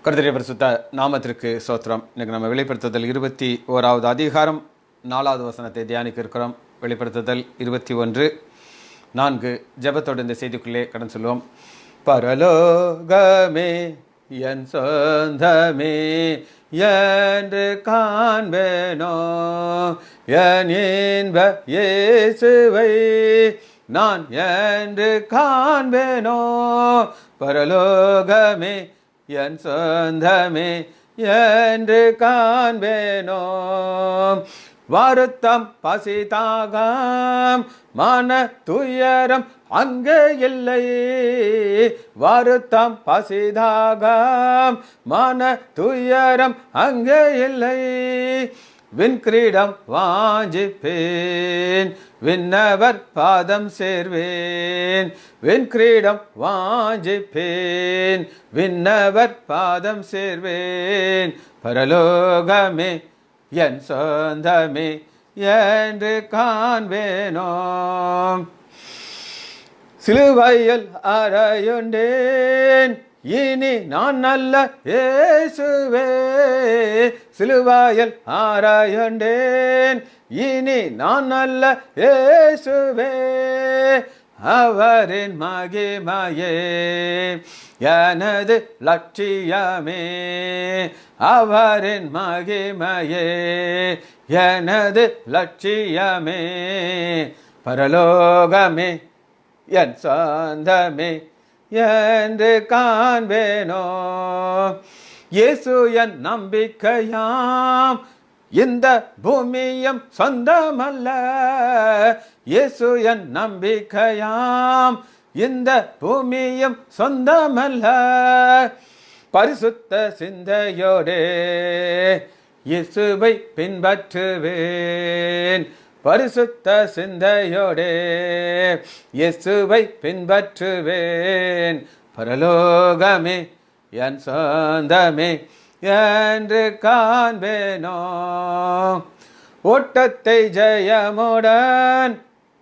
கர்த்தருடைய பரிசுத்த நாமத்திற்கு ஸ்தோத்திரம். இன்னைக்கு நம்ம வெளிப்படுத்துதல் 21வது அதிகாரம் 4வது வசனத்தை தியானிக்க இருக்கிறோம். வெளிப்படுத்துதல் 21:4 ஜெபத்தோடு இந்த செய்திக்குள்ளே கடன் சொல்லுவோம். பரலோகமே என் சொந்தமே என்று காண்பேனோ, என் இன்ப இயேசுவை நான் என்று காண்பேனோ. பரலோகமே என் சொந்தமே என்று காண்பேனோ. வருத்தம் பசிதாகம் மன துயரம் அங்கே இல்லை. வருத்தம் பசிதாகம் மன துயரம் அங்கே இல்லை. விண்கிரீடம் வாஞ்சிப்பேன், விண்ணவர் பாதம் சேர்வேன். விண்கிரீடம் வாஞ்சிப்பேன், விண்ணவர் பாதம் சேர்வேன். பரலோகமே என் சொந்தமே என்று காண்பேனோ. சிலுவையில் அறையுண்டேன், இனி நான் நல்ல இயேசுவே. சிலுவையில் அறையுண்டேன், இனி நான் நல்ல இயேசுவே. அவரின் மகிமையே எனது லட்சியமே. அவரின் மகிமையே எனது லட்சியமே. பரலோகமே என் சொந்தமே என்று காண்பேனோ. இயேசு என் நம்பிக்கையாம், இந்த பூமியும் சொந்தமல்ல. இயேசு என் நம்பிக்கையாம், இந்த பூமியும் சொந்தமல்ல. பரிசுத்த சிந்தையோடே இயேசுவை பின்பற்றுவேன். பரிசுத்த சிந்தையோடே இயேசுவை பின்பற்றுவேன். பரலோகமே என் சொந்தமே என்று காண்பேனோ. ஓட்டத்தை ஜெயமுடன்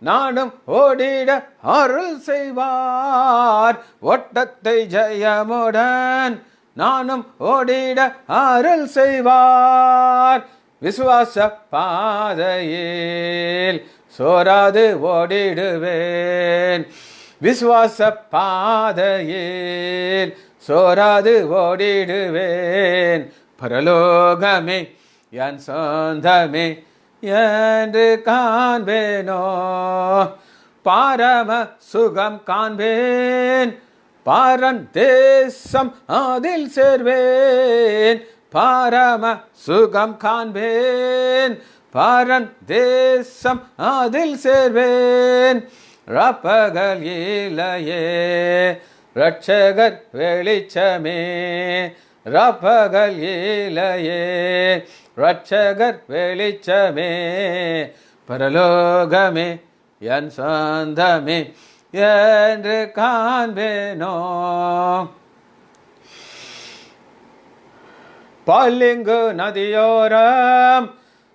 நானும் ஓடிட அருள் செய்வார். ஓட்டத்தை ஜெயமுடன் நானும் ஓடிட அருள் செய்வார். விசுவாச பாதையில் சோராது ஓடிடுவேன். விசுவாச பாதையில் சோராது ஓடிடுவேன். பரலோகமே என் சொந்தமே என்று காண்பேனோ. பாரம சுகம் காண்பேன், பாரன் தேசம் அதில் சேர்வேன். பாரம சுகம் காண்பேன், பாரன் தேசம் அதில் சேர்வேன். ரப்பகல் இலையே ரட்சகர் வெளிச்சமே. ரப்பகல் இலையே ரட்சகர் வெளிச்சமே. பரலோகமே என் சொந்தமே என்று காண்பேனோ. பளிங்கு நதியோரம்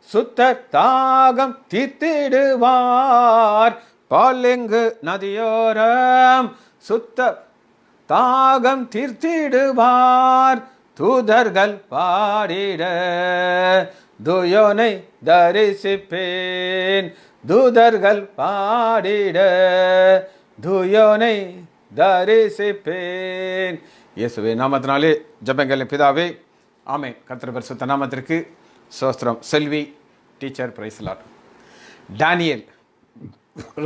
சுத்த தாகம் தீர்த்திடுவார். பளிங்கு நதியோரம் சுத்த தாகம் தீர்த்திடுவார். தூதர்கள் பாடிட துயோனை தரிசிப்பேன். தூதர்கள் பாடிட துயோனை தரிசிப்பேன். இயேசுவே நாமத்தினாலே ஜெபங்கள் பிதாவே, ஆமென். கர்த்தர் பரிசுத்த நாமத்திற்கு ஸ்தோத்திரம். Selvi teacher praise Lord. Daniel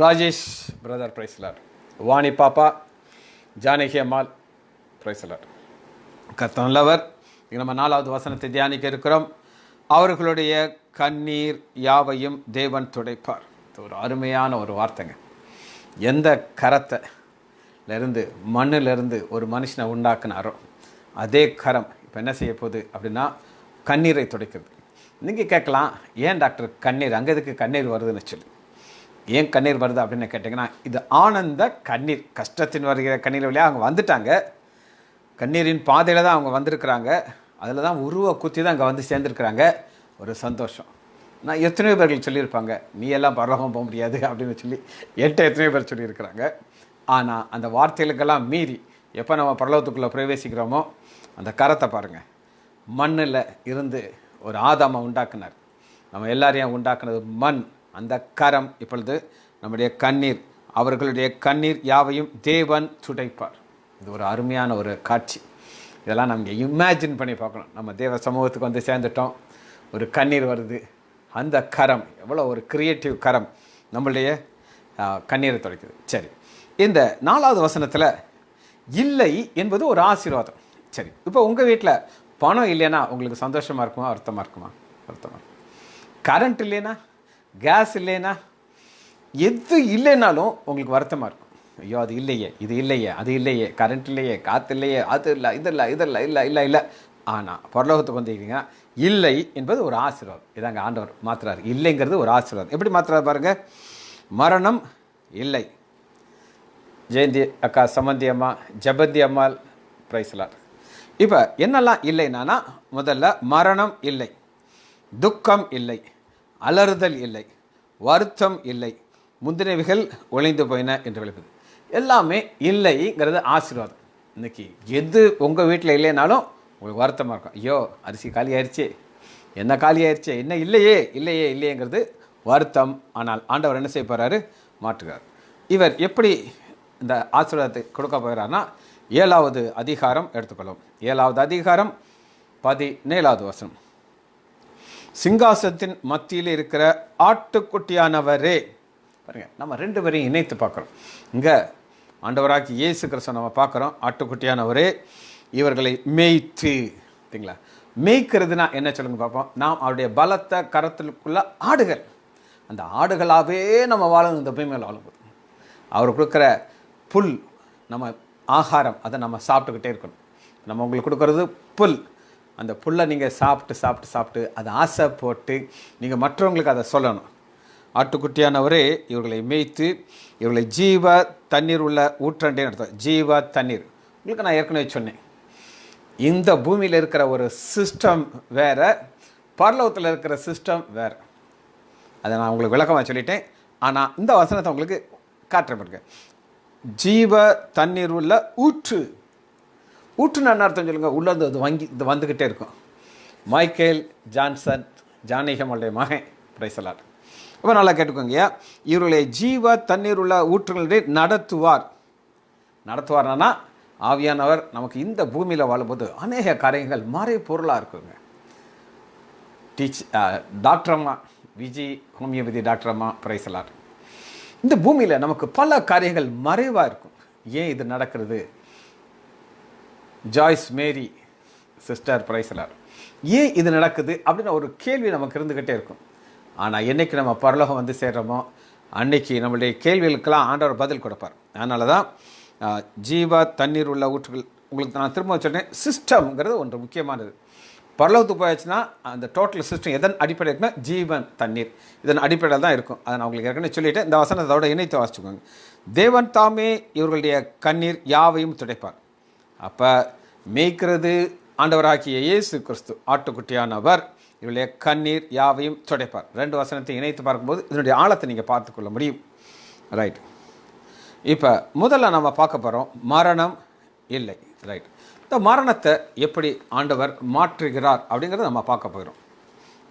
Rajesh brother praise Lord. Vani பாப்பா, ஜானகி அம்மாள் பிரைஸ் லார்ட். கர்த்தர் நல்லவர். நம்ம 4வது வசனத்தை தியானிக்க இருக்கிறோம். அவர்களுடைய கண்ணீர் யாவையும் தேவன் துடைப்பார். ஒரு அருமையான ஒரு வார்த்தைங்க. எந்த கரத்திலிருந்து மண்ணிலிருந்து ஒரு மனுஷனை உண்டாக்குனாரோ அதே கரம் இப்போ என்ன செய்ய போகுது அப்படின்னா கண்ணீரை துடைக்கிறது. நீங்கள் கேட்கலாம், ஏன் டாக்டர் கண்ணீர், அங்கே எதுக்கு கண்ணீர் வருதுன்னு சொல்லி. ஏன் கண்ணீர் வருது அப்படின்னு கேட்டிங்கன்னா, இது ஆனந்த கண்ணீர். கஷ்டத்தின் வருகிற கண்ணீர் வழியாக அவங்க வந்துட்டாங்க. கண்ணீரின் பாதையில் தான் அவங்க வந்திருக்கிறாங்க. அதில் தான் உருவ குத்தி தான் அங்கே வந்து சேர்ந்துருக்குறாங்க. ஒரு சந்தோஷம். நான் எத்தனையோ பேர்கள் சொல்லியிருப்பாங்க, நீ எல்லாம் பரலோகம் போக முடியாது அப்படின்னு சொல்லி எத்தனையோ பேர் சொல்லியிருக்கிறாங்க. ஆனால் அந்த வார்த்தைகளுக்கெல்லாம் மீறி எப்போ நம்ம பரலோகத்துக்குள்ளே பிரவேசிக்கிறோமோ அந்த கரத்தை பாருங்கள். மண்ணில் இருந்து ஒரு ஆதாமை உண்டாக்குனார். நம்ம எல்லாரையும் உண்டாக்குனது மண். அந்த கரம் இப்பொழுது நம்முடைய கண்ணீர், அவர்களுடைய கண்ணீர் யாவையும் தேவன் துடைப்பார். இது ஒரு அருமையான ஒரு காட்சி. இதெல்லாம் நம்ம இமேஜின் பண்ணி பார்க்கணும். நம்ம தேவ சமூகத்துக்கு வந்து சேர்ந்துட்டோம், ஒரு கண்ணீர் வருது, அந்த கரம் எவ்வளோ ஒரு கிரியேட்டிவ் கரம் நம்மளுடைய கண்ணீரை துடைக்குது. சரி, இந்த 4வது வசனத்தில் இல்லை என்பது ஒரு ஆசீர்வாதம். சரி, இப்போ உங்கள் வீட்டில் பணம் இல்லைன்னா உங்களுக்கு சந்தோஷமாக இருக்குமா, வருத்தமாக இருக்குமா? வருத்தமாக இருக்கும். கரண்ட் இல்லைன்னா, கேஸ் இல்லைன்னா, எது இல்லைனாலும் உங்களுக்கு வருத்தமாக இருக்கும். ஐயோ அது இல்லையே, இது இல்லையே, அது இல்லையே, கரண்ட் இல்லையே, காற்று இல்லையே, அது இல்லை, இது இல்லை, இதெல்லாம் இல்லை இல்லை இல்லை. ஆனால் பரலோகத்துக்கு வந்துக்கிட்டீங்கன்னா இல்லை என்பது ஒரு ஆசீர்வாதம். இதாங்க ஆண்டவர் மாற்றுறாரு. இல்லைங்கிறது ஒரு ஆசீர்வாதம். எப்படி மாற்றுறாரு பாருங்கள். மரணம் இல்லை. ஜெயந்தி அக்கா, சமந்தி அம்மா, ஜபந்தி அம்மாள், பிரைஸ்லார். இப்போ என்னெல்லாம் இல்லைன்னா, முதல்ல மரணம் இல்லை, துக்கம் இல்லை, அலறுதல் இல்லை, வருத்தம் இல்லை, முந்தினவைகள் ஒளிந்து போயின என்று விளக்குது. எல்லாமே இல்லைங்கிறது ஆசீர்வாதம். இன்னைக்கு எது உங்கள் வீட்டில் இல்லைனாலும் உங்களுக்கு வருத்தமாக இருக்கும். ஐயோ அரிசி காலி ஆயிடுச்சு, என்ன காலி ஆயிடுச்சு, என்ன இல்லையே இல்லையே இல்லையேங்கிறது வருத்தம். ஆனால் ஆண்டவர் என்ன செய்ய போகிறாரு? மாற்றுகிறார். இவர் எப்படி இந்த ஆசீர்வாதத்தை கொடுக்க போகிறார்னா, 7வது அதிகாரம் எடுத்துக்கொள்ளும். 7வது அதிகாரம் 17வது வசனம். சிங்காசனத்தின் மத்தியில் இருக்கிற ஆட்டுக்குட்டியானவரே. பாருங்க, நம்ம 2 பேரையும் இணைத்து பார்க்குறோம். இங்கே ஆண்டவராகி இயேசு கிறிஸ்து நம்ம பார்க்குறோம். ஆட்டுக்குட்டியானவரே இவர்களை மேய்த்து. சரிங்களா? மேய்க்கிறதுனா என்ன சொல்லுங்க பார்ப்போம். நாம் அவருடைய பலத்த கரத்திற்குள்ள ஆடுகள். அந்த ஆடுகளாகவே நம்ம வாழணும். இந்த பூமியில் வாழும்போது அவர் கொடுக்குற புல் நம்ம ஆகாரம், அதை நம்ம சாப்பிட்டுக்கிட்டே இருக்கணும். நம்ம உங்களுக்கு கொடுக்குறது புல். அந்த புல்லை நீங்கள் சாப்பிட்டு சாப்பிட்டு சாப்பிட்டு அதை ஆசை போட்டு நீங்கள் மற்றவங்களுக்கு அதை சொல்லணும். ஆட்டுக்குட்டியானவரே இவர்களை மேய்த்து இவர்களை ஜீவ தண்ணீர் உள்ள ஊற்றண்டே நடத்தும். ஜீவ தண்ணீர் உங்களுக்கு நான் ஏற்கனவே சொன்னேன். இந்த பூமியில் இருக்கிற ஒரு சிஸ்டம் வேறு, பரலோகத்தில் இருக்கிற சிஸ்டம் வேறு. அதை நான் உங்களுக்கு விளக்கமாக சொல்லிட்டேன். ஆனால் இந்த வசனத்தை உங்களுக்கு காட்டுறேன். ஜீவ தண்ணீர் உள்ள ஊற்று. ஊற்றுன்னு என்ன அர்த்தம் சொல்லுங்கள். உள்ளது அது இது வந்துக்கிட்டே இருக்கும். மைக்கேல் ஜான்சன், ஜானகியம்மாளுடைய மகன், பிரைசலாட். அப்போ நல்லா கேட்டுக்கோங்கய்யா. இவர்களை ஜீவ தண்ணீர் உள்ள ஊற்றுகளிலே நடத்துவார். நடத்துவார்னா ஆவியானவர் நமக்கு இந்த பூமியில் வாழும்போது அநேக காரியங்கள் மறை பொருளாக இருக்குங்க. டாக்டர் அம்மா விஜி, ஹோமியோபதி டாக்டர் அம்மா, பிரைசலாட். இந்த பூமியில் நமக்கு பல காரியங்கள் மறைவாக இருக்கும். ஏன் இது நடக்கிறது? Joyce Mary sister, praise Lord. ஏன் இது நடக்குது அப்படின்னு ஒரு கேள்வி நமக்கு இருந்துக்கிட்டே இருக்கும். ஆனால் என்றைக்கு நம்ம பரலோகம் வந்து சேர்றோமோ அன்னைக்கு நம்மளுடைய கேள்விகளுக்கெல்லாம் ஆண்டவர் பதில் கொடுப்பார். அதனால தான் ஜீவ தண்ணீர் உள்ள ஊற்றுகள். உங்களுக்கு நான் திரும்ப சொல்கிறேன், சிஸ்டம்ங்கிறது ஒன்று முக்கியமானது. பரலோகத்துக்கு போயாச்சுன்னா அந்த டோட்டல் சிஸ்டம் எதன் அடிப்படையில் இருக்குன்னா ஜீவன் தண்ணீர், இதன் அடிப்படையில் தான் இருக்கும். அதை நான் உங்களுக்கு ஏற்கனவே சொல்லிவிட்டேன். இந்த வசனத்தோட இணைத்து வாசிச்சுக்கோங்க. தேவன் தாமே இவர்களுடைய கண்ணீர் யாவையும் துடைப்பார். அப்போ மேய்க்கிறது ஆண்டவராகிய இயேசு கிறிஸ்து, ஆட்டுக்குட்டியானவர். இவருடைய கண்ணீர் யாவையும் துடைப்பார். 2 வசனத்தை இணைத்து பார்க்கும்போது இதனுடைய ஆழத்தை நீங்கள் பார்த்துக்கொள்ள முடியும். ரைட். இப்போ முதல்ல நம்ம பார்க்க போகிறோம் மரணம் இல்லை. ரைட். இந்த மரணத்தை எப்படி ஆண்டவர் மாற்றுகிறார் அப்படிங்கிறத நம்ம பார்க்க போகிறோம்.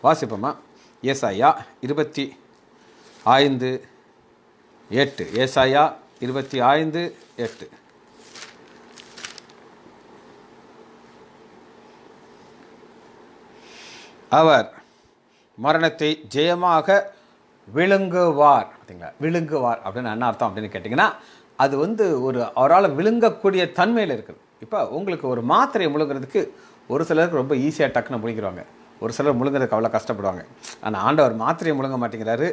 வாசிப்போமா? ஏசாயா 25:8. ஏசாயா 25:8. அவர் மரணத்தை ஜெயமாக விழுங்குவார். பார்த்தீங்களா? விழுங்குவார் அப்படின்னு என்ன அர்த்தம் அப்படின்னு கேட்டிங்கன்னா, அது ஒரு அவரால் விழுங்கக்கூடிய தன்மையில் இருக்குது. இப்போ உங்களுக்கு ஒரு மாத்திரையை முழுங்கிறதுக்கு ஒரு சிலருக்கு ரொம்ப ஈஸியாக டக்குன்னு முழுங்கிடுவாங்க, ஒரு சிலர் முழுங்கிறதுக்கு அவ்வளோ கஷ்டப்படுவாங்க. ஆனால் ஆண்டவர் மாத்திரையை முழுங்க மாட்டேங்கிறாரு.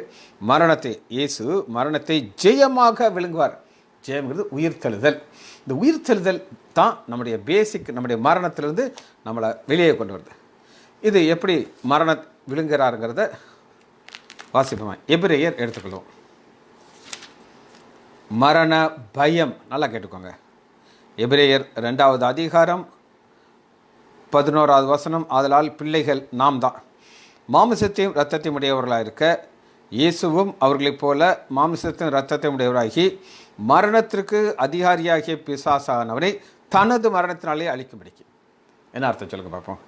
மரணத்தை, இயேசு மரணத்தை ஜெயமாக விழுங்குவார். ஜெயம்ங்கிறது உயிர்த்தெழுதல். இந்த உயிர்த்தெழுதல் தான் நம்முடைய பேசிக், நம்முடைய மரணத்திலிருந்து நம்மளை வெளியே கொண்டு வருது. இது எப்படி மரண விழுங்குறாருங்கிறத வாசிப்போமா? எபிரேயர் எடுத்துக்கொள்வோம். மரண பயம். நல்லா கேட்டுக்கோங்க. எபிரேயர் 2வது அதிகாரம் 11வது வசனம். ஆதலால் பிள்ளைகள் நாம் தான், மாமிசத்தையும் இரத்தத்தையும் உடையவர்களாக இருக்க இயேசுவும் அவர்களைப் போல மாமிசத்தையும் இரத்தத்தையும் உடையவராகி மரணத்திற்கு அதிகாரியாகிய பிசாசானவரை தனது மரணத்தினாலே அழிக்கும்படிக்கு. என்ன அர்த்தம் சொல்லுங்க பார்ப்போம்.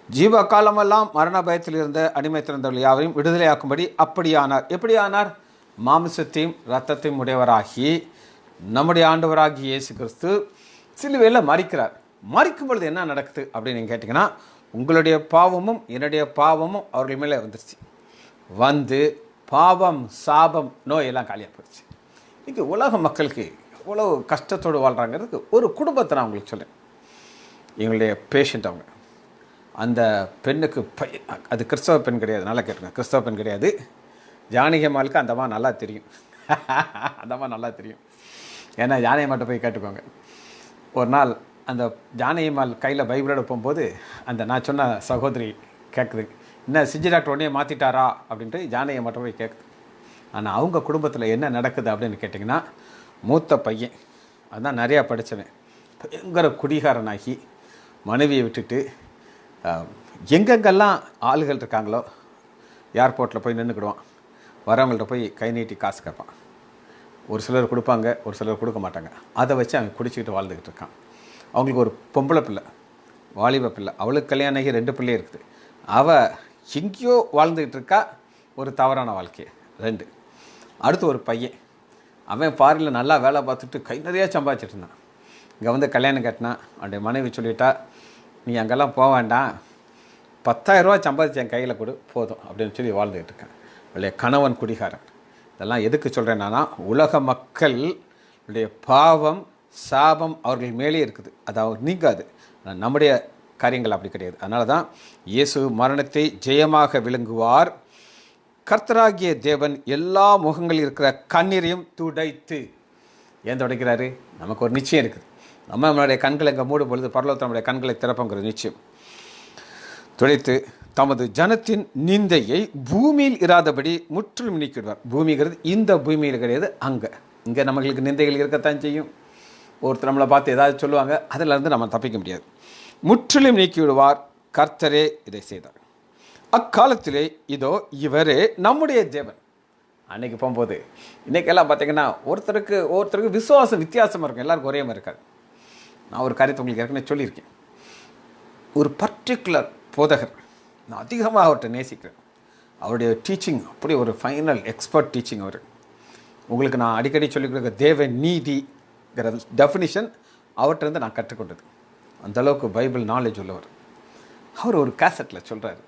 ஜீவ காலமெல்லாம் மரண பயத்தில் இருந்த அடிமைத்திருந்தவர்கள் யாவரையும் விடுதலையாக்கும்படி அப்படியானார். எப்படி ஆனார்? மாமிசத்தையும் இரத்தத்தையும் உடையவராகி நம்முடைய ஆண்டவராகி இயேசு கிறிஸ்து சிலுவையில் மரிக்கிறார். மரிக்கும் பொழுது என்ன நடக்குது அப்படின்னு நீங்கள் கேட்டிங்கன்னா, உங்களுடைய பாவமும் என்னுடைய பாவமும் அவர்கள் மேலே வந்துருச்சு. வந்து பாவம், சாபம், நோயெல்லாம் காலியாக போயிடுச்சு. இன்றைக்கி உலக மக்களுக்கு எவ்வளோ கஷ்டத்தோடு வாழ்கிறாங்கிறதுக்கு ஒரு குடும்பத்தை நான் உங்களுக்கு சொல்கிறேன். எங்களுடைய பேஷண்ட் அவங்க, அந்த பெண்ணுக்கு அது கிறிஸ்தவ பெண் கிடையாது, நல்லா கேட்டுங்க, கிறிஸ்தவ பெண் கிடையாது. ஜானகி அம்மாளுக்கு அந்த அம்மா நல்லா தெரியும். அந்த அம்மா நல்லா தெரியும். ஏன்னா ஜானகி அம்மாட்ட போய் கேட்டுக்கோங்க. ஒரு நாள் அந்த ஜானகி அம்மாள் கையில் பைபிளோட போகும்போது அந்த நான் சொன்ன சகோதரி கேட்குது, என்ன சிஜி டாக்டர் உடனே மாற்றிட்டாரா அப்படின்ட்டு ஜானகி அம்மாட்ட போய் கேட்குது. ஆனால் அவங்க குடும்பத்தில் என்ன நடக்குது அப்படின்னு கேட்டிங்கன்னா, மூத்த பையன் அதுதான் நிறையா படித்தவன், பயங்கர குடிகாரனாகி மனைவியை விட்டுட்டு எங்கெங்கெல்லாம் ஆளுகள் இருக்காங்களோ ஏர்போர்ட்டில் போய் நின்றுக்கிடுவான். வரவங்கள்ட்ட போய் கை நீட்டி காசு கேட்பான். ஒரு சிலர் கொடுப்பாங்க, ஒரு சிலர் கொடுக்க மாட்டாங்க. அதை வச்சு அவன் குடிச்சிக்கிட்டு வாழ்ந்துக்கிட்டு இருக்கான். அவங்களுக்கு ஒரு பொம்பளை பிள்ளை, வாலிப பிள்ளை, அவளுக்கு கல்யாணம் ஆகி 2 பிள்ளையே இருக்குது. அவள் எங்கேயோ வாழ்ந்துக்கிட்டு இருக்கா, ஒரு தவறான வாழ்க்கையை. 2. அடுத்து ஒரு பையன், அவன் ஃபாரினில் நல்லா வேலை பார்த்துட்டு கை நிறையா சம்பாதிச்சிட்டு இருந்தான். இங்கே வந்து கல்யாணம் கட்டினா அவனுடைய மனைவி சொல்லிட்டா, நீ அங்கெல்லாம் போக வேண்டாம், 10,000 ரூபா சம்பாதிச்சு என் கையில் கொடு போதும் அப்படின்னு சொல்லி வாழ்ந்துக்கிட்டு இருக்கேன். அவளுடைய கணவன் குடிகாரன். இதெல்லாம் எதுக்கு சொல்கிறேன்னா, உலக மக்களுடைய பாவம், சாபம் அவர்கள் மேலே இருக்குது, அது அவர் நீங்காது. நம்முடைய காரியங்கள் அப்படி கிடையாது. அதனால தான் இயேசு மரணத்தை ஜெயமாக விளங்குவார். கர்த்தராகிய தேவன் எல்லா முகங்களில் இருக்கிற கண்ணீரையும் துடைத்து, ஏன் துடைக்கிறாரு? நமக்கு ஒரு நிச்சயம் இருக்குது. நம்மளுடைய கண்களை எங்கே மூடும் பொழுது பரலோகத்தில் நம்முடைய கண்களை திறப்பங்கிற நிச்சயம். துடைத்து தமது ஜனத்தின் நிந்தையை பூமியில் இராதபடி முற்றிலும் நீக்கிடுவார். பூமிங்கிறது இந்த பூமியில் கிடையாது, இங்கே நம்மளுக்கு நிந்தைகள் இருக்கத்தான் செய்யும். ஒருத்தர் நம்மளை பார்த்து ஏதாவது சொல்லுவாங்க, அதிலிருந்து நம்ம தப்பிக்க முடியாது. முற்றிலும் நீக்கிவிடுவார். கர்த்தரே இதை செய்தார். அக்காலத்திலே இதோ இவரே நம்முடைய தேவன். அன்னைக்கு போகும்போது இன்றைக்கெல்லாம் பார்த்தீங்கன்னா ஒருத்தருக்கு விசுவாசம் வித்தியாசமாக இருக்கும், எல்லாருக்கும் ஒரே மாதிரி இருக்காது. நான் ஒரு காரியத்தை உங்களுக்கு ஏற்கனவே சொல்லியிருக்கேன். ஒரு பர்டிகுலர் போதகர் நான் அதிகமாக அவர்கிட்ட நேசிக்கிறேன். அவருடைய டீச்சிங் அப்படி ஒரு ஃபைனல் எக்ஸ்பர்ட் டீச்சிங். அவர் உங்களுக்கு நான் அடிக்கடி சொல்லிக் கொடுக்க தேவ நீதிங்கிற டெஃபினிஷன் அவர்கிட்ட நான் கற்றுக்கொண்டது. அந்தளவுக்கு பைபிள் நாலேஜ் உள்ளவர். அவர் ஒரு கேசட்டில் சொல்கிறார்,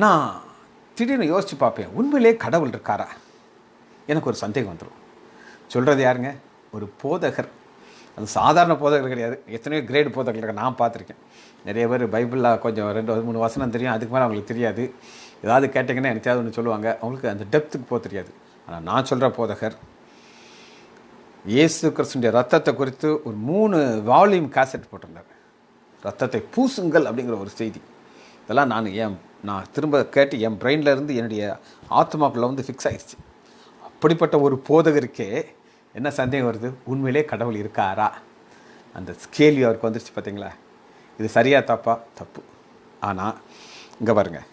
நான் திடீர்னு யோசித்து பார்ப்பேன், உண்மையிலே கடவுள் இருக்காரா? எனக்கு ஒரு சந்தேகம் வந்துடும். சொல்கிறது யாருங்க? ஒரு போதகர். அது சாதாரண போதகர் கிடையாது, எத்தனையோ கிரேடு போதகர்கள் நான் பார்த்துருக்கேன். நிறைய பேர் பைபிளில் கொஞ்சம் 2-3 வசனம் தெரியும், அதுக்கு மேலே அவங்களுக்கு தெரியாது. ஏதாவது கேட்டிங்கன்னா எனக்கு ஒன்று சொல்லுவாங்க, அவங்களுக்கு அந்த டெப்த்துக்கு போக தெரியாது. ஆனால் நான் சொல்கிற போதகர் இயேசு கிறிஸ்துடைய ரத்தத்தை குறித்து ஒரு 3 வால்யூம் கேசட் போட்டிருந்தார். ரத்தத்தை பூசுங்கள் அப்படிங்கிற ஒரு செய்தி. இதெல்லாம் நான் திரும்ப கேட்டு என் பிரெயினில் இருந்து என்னுடைய ஆத்மாக்குள்ளே வந்து ஃபிக்ஸ் ஆகிடுச்சு. அப்படிப்பட்ட ஒரு போதகருக்கே என்ன சந்தேகம் வருது? உண்மையிலே கடவுள் இருக்காரா? அந்த கேள்வி அவருக்கு வந்துருச்சு. பார்த்தீங்களா? இது சரியா தப்பா? தப்பு. ஆனால் இங்கே பாருங்கள்,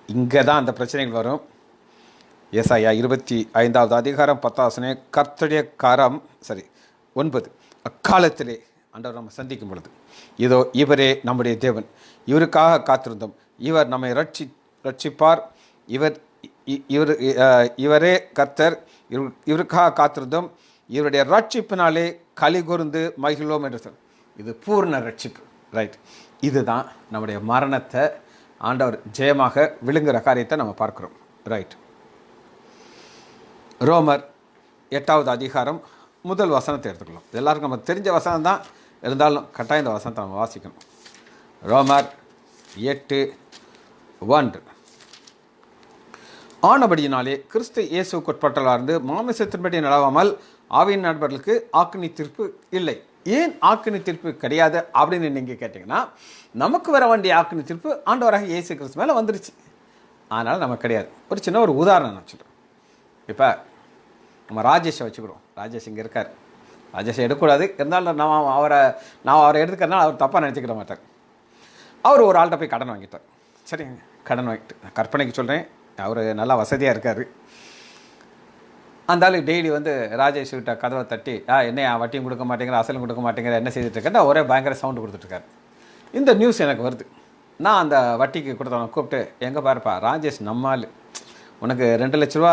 இங்கே தான் அந்த பிரச்சனைகள் வரும். ஏசாயா 25வது அதிகாரம் 10 கர்த்தருடைய கரம் 9. அக்காலத்திலே ஆண்டவர் நம்ம சந்திக்கும் பொழுது இதோ இவரே நம்முடைய தேவன், இவருக்காக காத்திருந்தோம், இவர் நம்மை ரட்சிப்பார், இவரே கர்த்தர், இவருக்காக காத்திருந்தோம், இவருடைய ரட்சிப்பினாலே களி கூர்ந்து மகிழ்வோம் என்று சொல். இது பூர்ண ரட்சிப்பு. ரைட். இதுதான் நம்முடைய மரணத்தை ஆண்டவர் ஜெயமாக விழுங்குகிற காரியத்தை நம்ம பார்க்குறோம். ரைட். ரோமர் 8வது அதிகாரம் 1 வசனத்தை எடுத்துக்கலாம். எல்லாருக்கும் நம்ம தெரிஞ்ச வசனம் தான், இருந்தாலும் கட்டாயம் இந்த வசனத்தை நம்ம வாசிக்கணும். ரோமர் 8:1. ஆனபடியினாலே கிறிஸ்து இயேசுக்குட்பட்டவர்களாயிருந்து மாமிசத்தின்படி நடவாமல் ஆவியின் நண்பர்களுக்கு ஆக்கினி தீர்ப்பு இல்லை. ஏன் ஆக்கினி தீர்ப்பு கிடையாது அப்படின்னு நீங்கள் கேட்டிங்கன்னா, நமக்கு வர வேண்டிய ஆக்கினி தீர்ப்பு ஆண்டவராக இயேசு கிறிஸ்து மேலே வந்துருச்சு. அதனால் நமக்கு கிடையாது. ஒரு சின்ன ஒரு உதாரணம் நான் சொல்கிறேன். இப்போ நம்ம ராஜேஷை வச்சுக்கிறோம். ராஜேஷ் இங்கே இருக்கார். ராஜேஷை எடுக்கக்கூடாது, இருந்தாலும் நான் அவரை எடுத்துக்கிறதுனால அவர் தப்பாக நினச்சிக்கிற மாட்டார். அவர் ஒரு ஆள்கிட்ட போய் கடன் வாங்கிட்டார். சரிங்க, கடன் வாங்கிட்டு நான் கற்பனைக்கு சொல்கிறேன், அவர் நல்லா வசதியாக இருக்கார். அந்த ஆளு டெய்லி வந்து ராஜேஷ் கிட்ட கதவை தட்டி என்னையா வட்டியும் கொடுக்க மாட்டேங்கிற, அசலும் கொடுக்க மாட்டேங்கிற, என்ன செய்துட்டு இருக்கேன் ஒரே பயங்கர சவுண்டு கொடுத்துட்ருக்காரு. இந்த நியூஸ் எனக்கு வருது. நான் அந்த வட்டிக்கு கொடுத்தவனை கூப்பிட்டு, எங்கே பாருப்பா ராஜேஷ் நம்மால் உனக்கு 2 லட்ச ரூபா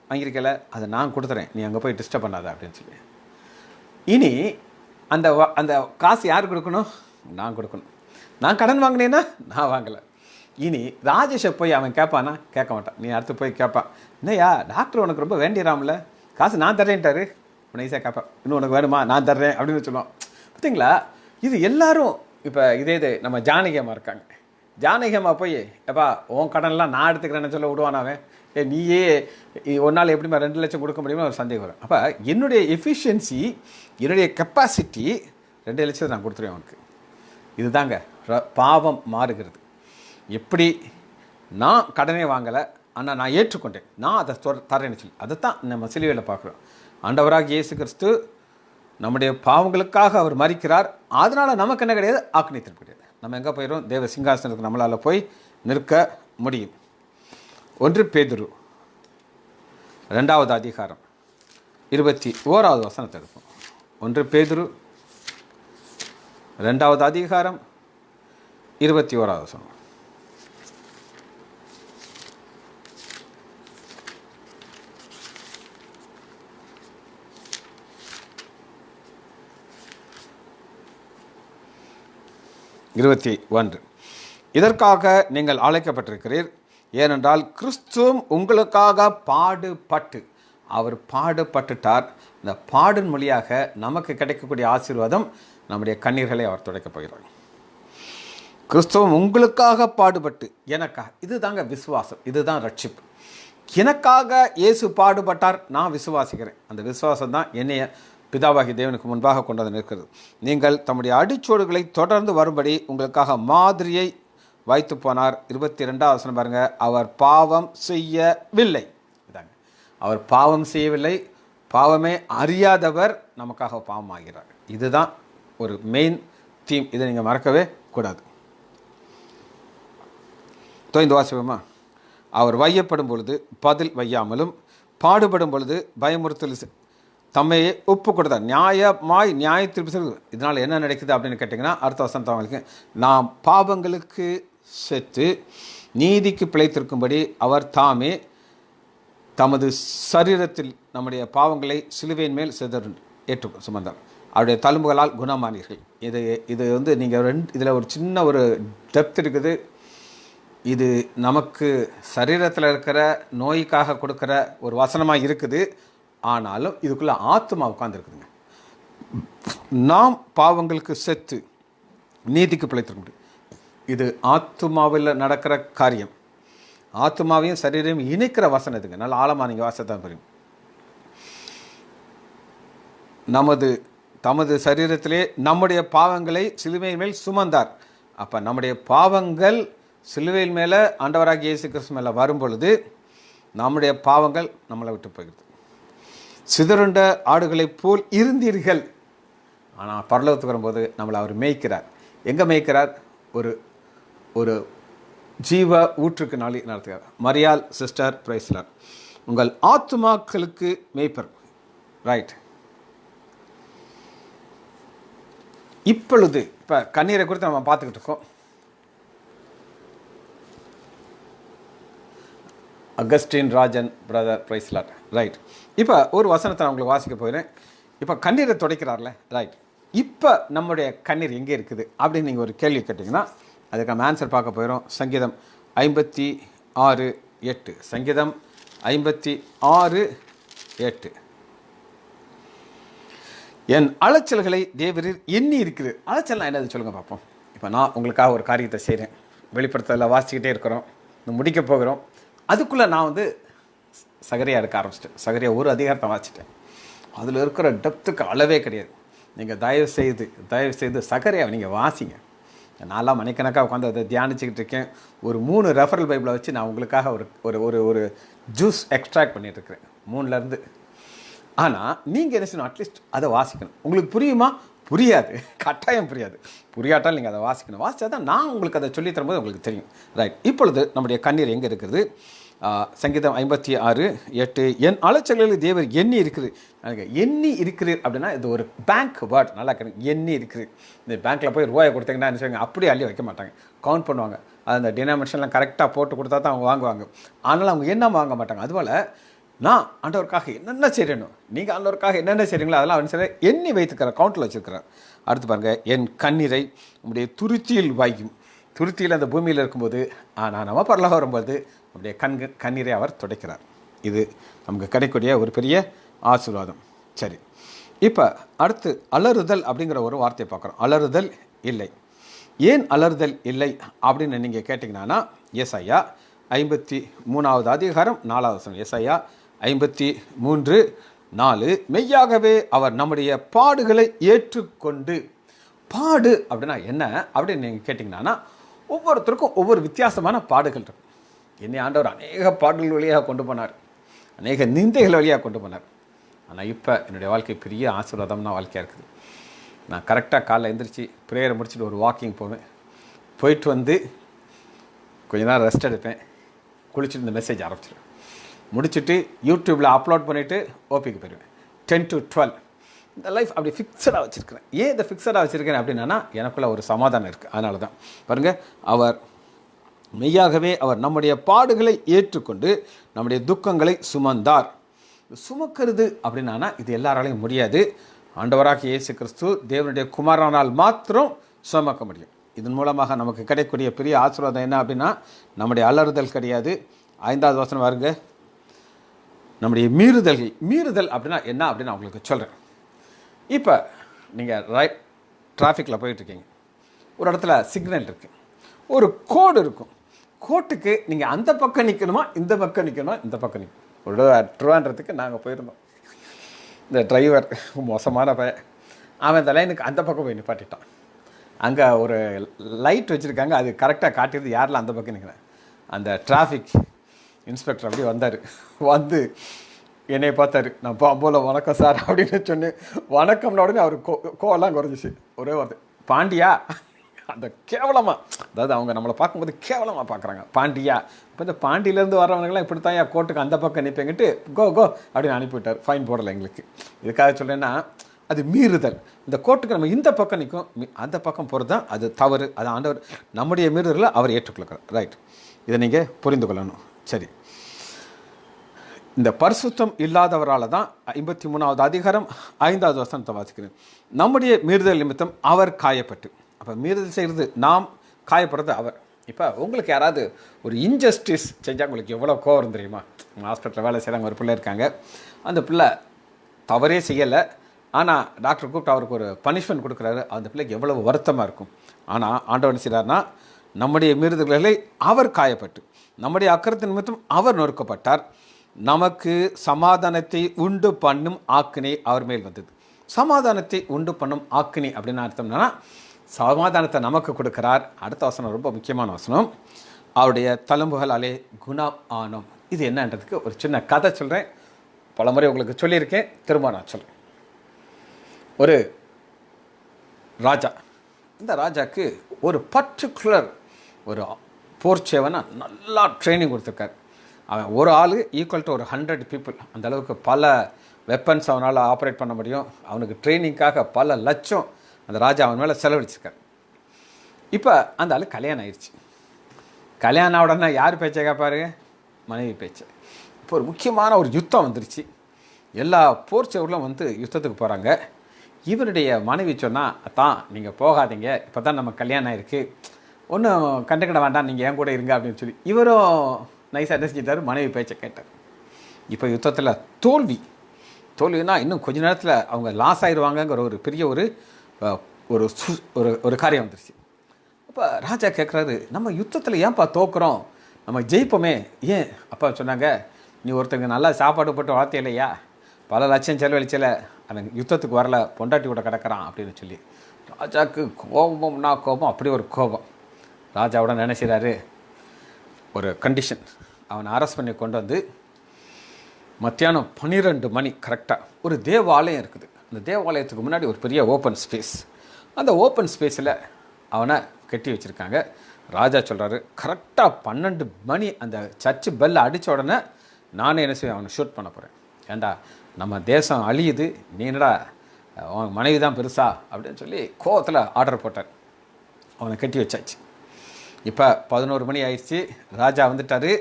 வாங்கியிருக்கல, அதை நான் கொடுத்துறேன், நீ அங்கே போய் டிஸ்டர்ப் பண்ணாத அப்படின்னு சொல்லி. இனி அந்த அந்த காசு யார் கொடுக்கணும்? நான் கொடுக்கணும். நான் கடன் வாங்கினேன்னா நான் வாங்கலை. இனி ராஜேஷை போய் அவன் கேட்பானா? கேட்க மாட்டான். நீ அடுத்து போய் கேட்பான், என்னையா டாக்டர் உனக்கு ரொம்ப வேண்டியராமல, காசு நான் தர்றேன்ட்டாரு. உன்னை ஈஸியாக கேட்பேன், இன்னும் உனக்கு வேணுமா, நான் தர்றேன் அப்படின்னு சொல்லுவான். பார்த்தீங்களா? இது எல்லாரும் இப்போ இதே நம்ம ஜானகியம்மா இருக்காங்க. ஜானகியம்மா போய் எப்பா உன் கடன்லாம் நான் எடுத்துக்கிறேன்னு சொல்ல விடுவானாவே? நீயே ஒன்றால் எப்படிமா 2 லட்சம் கொடுக்க முடியுமா ஒரு சந்தேகம் வரும். அப்போ என்னுடைய எஃபிஷியன்சி, என்னுடைய கெப்பாசிட்டி 2 லட்சத்தை நான் கொடுத்துருவேன் அவனுக்கு. இதுதாங்க பாவம் மாறுகிறது. எப்படி நான் கடனே வாங்கலை, ஆனால் நான் ஏற்றுக்கொண்டேன், நான் அதை தரேன்னு சொல்லி, அதை தான் நம்ம சிலுவையில் பார்க்குறோம். ஆண்டவராக இயேசு கிறிஸ்து நம்முடைய பாவங்களுக்காக அவர் மரிக்கிறார். அதனால் நமக்கு என்ன கிடையாது? ஆக்கினித்திருப்பு கிடையாது. நம்ம எங்கே போயிடும்? தேவ சிங்காசனத்துக்கு நம்மளால் போய் நிற்க முடியும். 1 பேதுரு 2வது அதிகாரம் 21வது வசனத்தை எடுப்போம். 1 பேதுரு 2வது அதிகாரம் 21வது வசனம். இதற்காக நீங்கள் அழைக்கப்பட்டிருக்கிறீர், ஏனென்றால் கிறிஸ்துவும் உங்களுக்காக பாடுபட்டு, அவர் பாடுபட்டுட்டார். இந்த பாடின் மொழியாக நமக்கு கிடைக்கக்கூடிய ஆசீர்வாதம், நம்முடைய கண்ணீர்களை அவர் துடைக்கப் போகிறார். கிறிஸ்துவும் உங்களுக்காக பாடுபட்டு எனக்காக. இதுதாங்க விசுவாசம், இதுதான் ரட்சிப்பு. எனக்காக இயேசு பாடுபட்டார், நான் விசுவாசிக்கிறேன். அந்த விசுவாசம் தான் என்னைய பிதாவாகி தேவனுக்கு முன்பாக கொண்டு நிற்கிறது. நீங்கள் தம்முடைய அடிச்சோடுகளை தொடர்ந்து வரும்படி உங்களுக்காக மாதிரியை வைத்து போனார். 22வது வசனம் பாருங்க. அவர் பாவம் செய்யவில்லை. இதாங்க, அவர் பாவம் செய்யவில்லை, பாவமே அறியாதவர் நமக்காக பாவம் ஆகிறார். இதுதான் ஒரு மெயின் தீம். இதை நீங்கள் மறக்கவே கூடாது. தோய்ந்து வாசிப்போமா? அவர் வையப்படும் பொழுது பதில் வையாமலும், பாடுபடும் பொழுது பயமுறுத்தல் தம்மையே ஒப்பு கொடுத்தார். நியாய தீர்ப்பு. இதனால் என்ன நடக்குது அப்படின்னு கேட்டிங்கன்னா, அடுத்த வசனம் அவங்களுக்கு, நாம் பாவங்களுக்கு செத்து நீதிக்கு பிழைத்திருக்கும்படி அவர் தாமே தமது சரீரத்தில் நம்முடைய பாவங்களை சிலுவையின் மேல் ஏற்று சுமந்தார். அவருடைய தழும்புகளால் குணமானீர்கள். இது வந்து நீங்கள் இதில் ஒரு சின்ன ஒரு டெப்த் இருக்குது. இது நமக்கு சரீரத்தில் இருக்கிற நோய்க்காக கொடுக்குற ஒரு வசனமாக இருக்குது. ஆனாலும் இதுக்குள்ளே ஆத்மா உட்கார்ந்துருக்குதுங்க. நாம் பாவங்களுக்கு செத்து நீதிக்கு பிழைத்திருக்க முடியும். இது ஆத்மாவில் நடக்கிற காரியம். ஆத்மாவையும் சரீரையும் இணைக்கிற வசனம் இதுங்க. நல்ல ஆழமாக நீங்கள் வாசத்தான் புரியும். தமது சரீரத்திலே நம்முடைய பாவங்களை சிலுவையின் மேல் சுமந்தார். அப்போ நம்முடைய பாவங்கள் சிலுவையின் மேலே ஆண்டவராகிய இயேசு கிறிஸ்து மேலே வரும் பொழுது நம்முடைய பாவங்கள் நம்மளை விட்டு போகிறது. சிதறுண்ட ஆடுகளைப் போல் இருந்தீர்கள், ஆனால் பரலோகத்துக்கு வரும்போது நம்மளை அவர் மேய்க்கிறார். எங்கே மேய்க்கிறார்? ஒரு ஜீவ ஊற்றுக்கு நாளி நடத்துகிறார். மரியாள் சிஸ்டர் பிரைஸ்லார், உங்கள் ஆத்துமாக்களுக்கு மேய்ப்பர். ரைட். இப்பொழுது இப்போ கண்ணீரை குறித்து நம்ம பார்த்துக்கிட்டு இருக்கோம். Augustine Rajan brother praise Lord. Right. இப்போ ஒரு வசனத்தை நான் உங்களுக்கு வாசிக்க போகிறேன். இப்போ கண்ணீரை துடைக்கிறார்ல, ரைட். இப்போ நம்முடைய கண்ணீர் எங்கே இருக்குது அப்படின்னு நீங்கள் ஒரு கேள்வி கேட்டிங்கன்னா அதுக்கு நம்ம ஆன்சர் பார்க்க போயிடும். சங்கீதம் 56:8. சங்கீதம் 56:8. என் அலைச்சல்களை தேவரீர் எண்ணி இருக்குது. அலைச்சல்னா என்னது சொல்லுங்கள் பார்ப்போம். இப்போ நான் உங்களுக்காக ஒரு காரியத்தை செய்கிறேன், வெளிப்படுத்தல வாசிக்கிட்டே இருக்கிறோம், முடிக்க போகிறோம். அதுக்குள்ளே நான் வந்து சகரியா எடுக்க ஆரம்பிச்சிட்டேன். சகரியா ஒரு அதிகாரத்தை வாசிட்டேன். அதில் இருக்கிற டெப்த்துக்கு அளவே கிடையாது. நீங்கள் தயவு செய்து சகரியாவை நீங்கள் வாசிங்க. நான்லாம் மணிக்கணக்காக உட்காந்து அதை தியானிச்சுக்கிட்டு இருக்கேன். ஒரு 3 ரெஃபரல் பைபிளை வச்சு நான் உங்களுக்காக ஒரு ஜூஸ் எக்ஸ்ட்ராக்ட் பண்ணிட்டுருக்கிறேன் 3லேருந்து. ஆனால் நீங்கள் என்ன செய்யணும்? அட்லீஸ்ட் அதை வாசிக்கணும். உங்களுக்கு புரியுமா? புரியாது, கட்டாயம் புரியாது. புரியாட்டால் நீங்கள் அதை வாசிக்கணும். வாசித்தா தான் நான் உங்களுக்கு அதை சொல்லி தரும்போது உங்களுக்கு தெரியும். ரைட். இப்பொழுது நம்முடைய கண்ணீர் எங்கே இருக்கிறது? சங்கீதம் 56:8 என் அலைச்சல்களில் தேவர் எண்ணி இருக்குது. எண்ணி இருக்கிறீர் அப்படின்னா இது ஒரு பேங்க் வேர்ட், நல்லா கிடைக்கும். எண்ணி இருக்கிறீர். இந்த பேங்க்கில் போய் ரூபாயை கொடுத்தீங்கன்னா என்ன செய்வாங்க, அப்படியே அள்ளி வைக்க மாட்டாங்க, கவுண்ட் பண்ணுவாங்க. அது அந்த டினாமினேஷன்லாம் கரெக்டாக போட்டு கொடுத்தா தான் அவங்க வாங்குவாங்க. ஆனால் அவங்க என்ன வாங்க மாட்டாங்க. அதுபோல் நான் ஆண்டவருக்காக என்னென்ன செய்யணும், நீங்கள் ஆண்டவருக்காக என்னென்ன செய்கிறீங்களோ அதெல்லாம் அவன் சரி எண்ணி வைத்துக்கிறேன், கவுண்டில் வச்சுருக்கிறேன். அடுத்து பாருங்கள், என் கண்ணீரை உங்களுடைய துருத்தியில் வாய்க்கும். துருத்தியில் அந்த பூமியில் இருக்கும்போது ஆனால் நம்ம பரலோகம் வரும்போது நம்முடைய கண்ணீரை அவர் துடைக்கிறார். இது நமக்கு கிடைக்கக்கூடிய ஒரு பெரிய ஆசீர்வாதம். சரி, இப்போ அடுத்து அலறுதல் அப்படிங்கிற ஒரு வார்த்தையை பார்க்குறோம். அலறுதல் இல்லை. ஏன் அலறுதல் இல்லை அப்படின்னு நீங்கள் கேட்டிங்கன்னா, ஏசாயா 53வது அதிகாரம் 4வது வசனம். ஏசாயா 53:4 மெய்யாகவே அவர் நம்முடைய பாடுகளை ஏற்றுக்கொண்டு. பாடு அப்படின்னா என்ன அப்படின்னு நீங்கள் கேட்டிங்கன்னா, ஒவ்வொருத்தருக்கும் ஒவ்வொரு வித்தியாசமான பாடுகள் இருக்கும். என்னை ஆண்டவர் அநேக பாடல்கள் வழியாக கொண்டு போனார், அநேக நிந்தைகள் வழியாக கொண்டு போனார். ஆனால் இப்போ என்னுடைய வாழ்க்கை பெரிய ஆசீர்வாதம்னா வாழ்க்கையாக இருக்குது. நான் கரெக்டாக காலைல எழுந்திரிச்சு ப்ரேயரை முடிச்சுட்டு ஒரு வாக்கிங் போவேன். போயிட்டு வந்து கொஞ்ச நேரம் ரெஸ்ட் எடுப்பேன். குளிச்சுட்டு இந்த மெசேஜ் ஆரம்பிச்சிடுவேன். முடிச்சுட்டு யூடியூப்பில் அப்லோட் பண்ணிவிட்டு ஓபிக்கு போயிடுவேன். 10 to 12 இந்த லைஃப் அப்படி ஃபிக்ஸடாக வச்சுருக்கிறேன். ஏன் இதை ஃபிக்ஸடாக வச்சுருக்கேன் அப்படின்னா, எனக்குள்ள ஒரு சமாதானம் இருக்குது. அதனால தான் பாருங்கள், அவர் மெய்யாகவே அவர் நம்முடைய பாடுகளை ஏற்றுக்கொண்டு நம்முடைய துக்கங்களை சுமந்தார். சுமக்கிறது அப்படின்னா இது எல்லாராலையும் முடியாது. ஆண்டவராக இயேசு கிறிஸ்து தேவனுடைய குமாரனால் மாத்திரம் சுமக்க முடியும். இதன் மூலமாக நமக்கு கிடைக்கக்கூடிய பெரிய ஆசீர்வாதம் என்ன அப்படின்னா, நம்முடைய அலறுதல் கிடையாது. 5வது வசனம் பாருங்க, நம்முடைய மீறுதல் அப்படின்னா என்ன அப்படின்னு நான் உங்களுக்கு சொல்கிறேன். இப்போ நீங்கள் டிராஃபிக்கில் போயிட்டுருக்கீங்க. ஒரு இடத்துல சிக்னல் இருக்குது, ஒரு கோடு இருக்கும். கோட்டுக்கு நீங்கள் அந்த பக்கம் நிற்கணுமா, இந்த பக்கம் நிற்கணுமா, இந்த பக்கம் நிற்கணும். ஒரு ட்ரிவாண்ட்ரத்துக்கு நாங்கள் போயிருந்தோம். இந்த டிரைவர் மோசமான பையன், அவன் இந்த லைனுக்கு அந்த பக்கம் போய் நிப்பாட்டிட்டான். அங்கே ஒரு லைட் வச்சுருக்காங்க, அது கரெக்டாக காட்டிடுது யாரில் அந்த பக்கம் நிற்கிறேன். அந்த டிராஃபிக் இன்ஸ்பெக்டர் அப்படியே வந்தார். வந்து என்னை பார்த்தாரு. நான் போல வணக்கம் சார் அப்படின்னு சொன்னேன். வணக்கம்னா உடனே அவர் கோவெல்லாம் குறைஞ்சிச்சு. ஒரே வார்த்தை, பாண்டியா. அந்த கேவலமாக, அதாவது அவங்க நம்மளை பார்க்கும்போது கேவலமாக பார்க்குறாங்க, பாண்டியா. இப்போ இந்த பாண்டியிலேருந்து வர்றவங்களாம் இப்படி தான் கோர்ட்டுக்கு அந்த பக்கம் நிற்பேங்கிட்டு கோ அப்படின்னு அனுப்பிவிட்டார். ஃபைன் போடலை எங்களுக்கு. இதுக்காக சொல்கிறேன்னா, அது மீறுதல். இந்த கோர்ட்டுக்கு நம்ம இந்த பக்கம் நிற்கும், அந்த பக்கம் போகிறது தான் அது தவறு. அது ஆண்டவர் நம்முடைய மீறுதலை அவர் ஏற்றுக்கொள்கிறார். ரைட், இதை நீங்கள் புரிந்து கொள்ளணும். சரி, இந்த பரிசுத்தம் இல்லாதவரால் தான் 53வது அதிகாரம் 5வது வசனத்தை வாசிக்கிறேன். நம்முடைய மீறுதல் நிமித்தம் அவர் காயப்பட்டு. அப்போ மீறுதல் செய்கிறது நாம், காயப்படுறது அவர். இப்போ உங்களுக்கு யாராவது ஒரு இன்ஜஸ்டிஸ் செஞ்சால் உங்களுக்கு எவ்வளோ கோவம் தெரியுமா? ஹாஸ்பிட்டலில் வேலை செய்கிறாங்க, ஒரு பிள்ளை இருக்காங்க. அந்த பிள்ளை தவறே செய்யலை, ஆனால் டாக்டர் கூப்பிட்டு அவருக்கு ஒரு பனிஷ்மெண்ட் கொடுக்குறாரு. அந்த பிள்ளைக்கு எவ்வளவு வருத்தமாக இருக்கும். ஆனால் ஆண்டவன் செய்கிறார்னா, நம்முடைய மீறுதல்களை அவர் காயப்பட்டு, நம்முடைய அக்கிரத்தின் நிமித்தம் அவர் நொறுக்கப்பட்டார், நமக்கு சமாதானத்தை உண்டு பண்ணும் ஆக்கினை அவர் மேல் வந்தது. சமாதானத்தை உண்டு பண்ணும் ஆக்கினை அப்படின்னு அர்த்தம்னா, சமாதானத்தை நமக்கு கொடுக்கிறார். அடுத்த வசனம் ரொம்ப முக்கியமான வசனம், அவருடைய தழும்புகளாலே குணம் ஆனோம். இது என்னன்றதுக்கு ஒரு சின்ன கதை சொல்கிறேன். பல முறை உங்களுக்கு சொல்லியிருக்கேன், திரும்ப நான் சொல்கிறேன். ஒரு ராஜா, இந்த ராஜாவுக்கு ஒரு பர்டிகுலர் ஒரு போர்ச்சேவனை நல்லா ட்ரைனிங் கொடுத்துருக்காரு. அவன் ஒரு ஆள் ஈக்குவல் டு ஒரு 100 பீப்புள். அந்த அளவுக்கு பல வெப்பன்ஸ் அவனால் ஆப்ரேட் பண்ண முடியும். அவனுக்கு ட்ரைனிங்காக பல லட்சம் அந்த ராஜா அவன் மேலே செலவழிச்சிருக்கார். இப்போ அந்த ஆள் கல்யாணம் ஆயிடுச்சு. கல்யாணம் உடனே யார் பேச்சை கேட்பாரு? மனைவி பேச்சு. இப்போ ஒரு முக்கியமான ஒரு யுத்தம் வந்துருச்சு. எல்லா போர்ச்சேவர்களும் வந்து யுத்தத்துக்கு போகிறாங்க. இவருடைய மனைவி சொன்னால், தான் நீங்கள் போகாதீங்க, இப்போ தான் நம்ம கல்யாணம் ஆயிருக்கு, ஒன்றும் கண்டுக்கிட வேண்டாம், நீங்கள் என் கூட இருங்க அப்படின்னு சொல்லி இவரும் நைஸாக என்ன செஞ்சிட்டார்? மனைவி பேச்சை கேட்டார். இப்போ யுத்தத்தில் தோல்வினா இன்னும் கொஞ்ச நேரத்தில் அவங்க லாஸ் ஆயிடுவாங்கங்கிற ஒரு பெரிய ஒரு காரியம் வந்துருச்சு. அப்போ ராஜா கேட்குறாரு, நம்ம யுத்தத்தில் ஏன்ப்பா தோக்குறோம், நம்ம ஜெயிப்போமே ஏன்? அப்பா சொன்னாங்க, நீ ஒருத்தருக்கு நல்லா சாப்பாடு போட்டு வளர்த்தே இல்லையா, பல லட்சம் செலவழிச்சல, அவன் யுத்தத்துக்கு வரல, பொண்டாட்டி கூட கிடக்கிறான் அப்படின்னு சொல்லி ராஜாவுக்கு கோபம்னா கோபம், அப்படி ஒரு கோபம். ராஜாவோட நினைச்சாரு, ஒரு கண்டிஷன், அவனை அரெஸ்ட் பண்ணி கொண்டு வந்து மத்தியானம் 12 மணி கரெக்டாக ஒரு தேவாலயம் இருக்குது. அந்த தேவாலயத்துக்கு முன்னாடி ஒரு பெரிய ஓப்பன் ஸ்பேஸ். அந்த ஓப்பன் ஸ்பேஸில் அவனை கட்டி வச்சுருக்காங்க. ராஜா சொல்கிறாரு, கரெக்டாக 12 மணி அந்த சர்ச்சு பெல் அடித்த உடனே நானே என்ன செய்வேன், அவனை ஷூட் பண்ண போகிறேன். ஏண்டா நம்ம தேசம் அழியுது, நீ என்னடா அவன் மனைவி தான் பெருசா அப்படின்னு சொல்லி கோவத்தில் ஆர்டர் போட்டார். அவனை கட்டி வச்சாச்சு. இப்போ 11 மணி ஆயிடுச்சு, ராஜா வந்துட்டார்.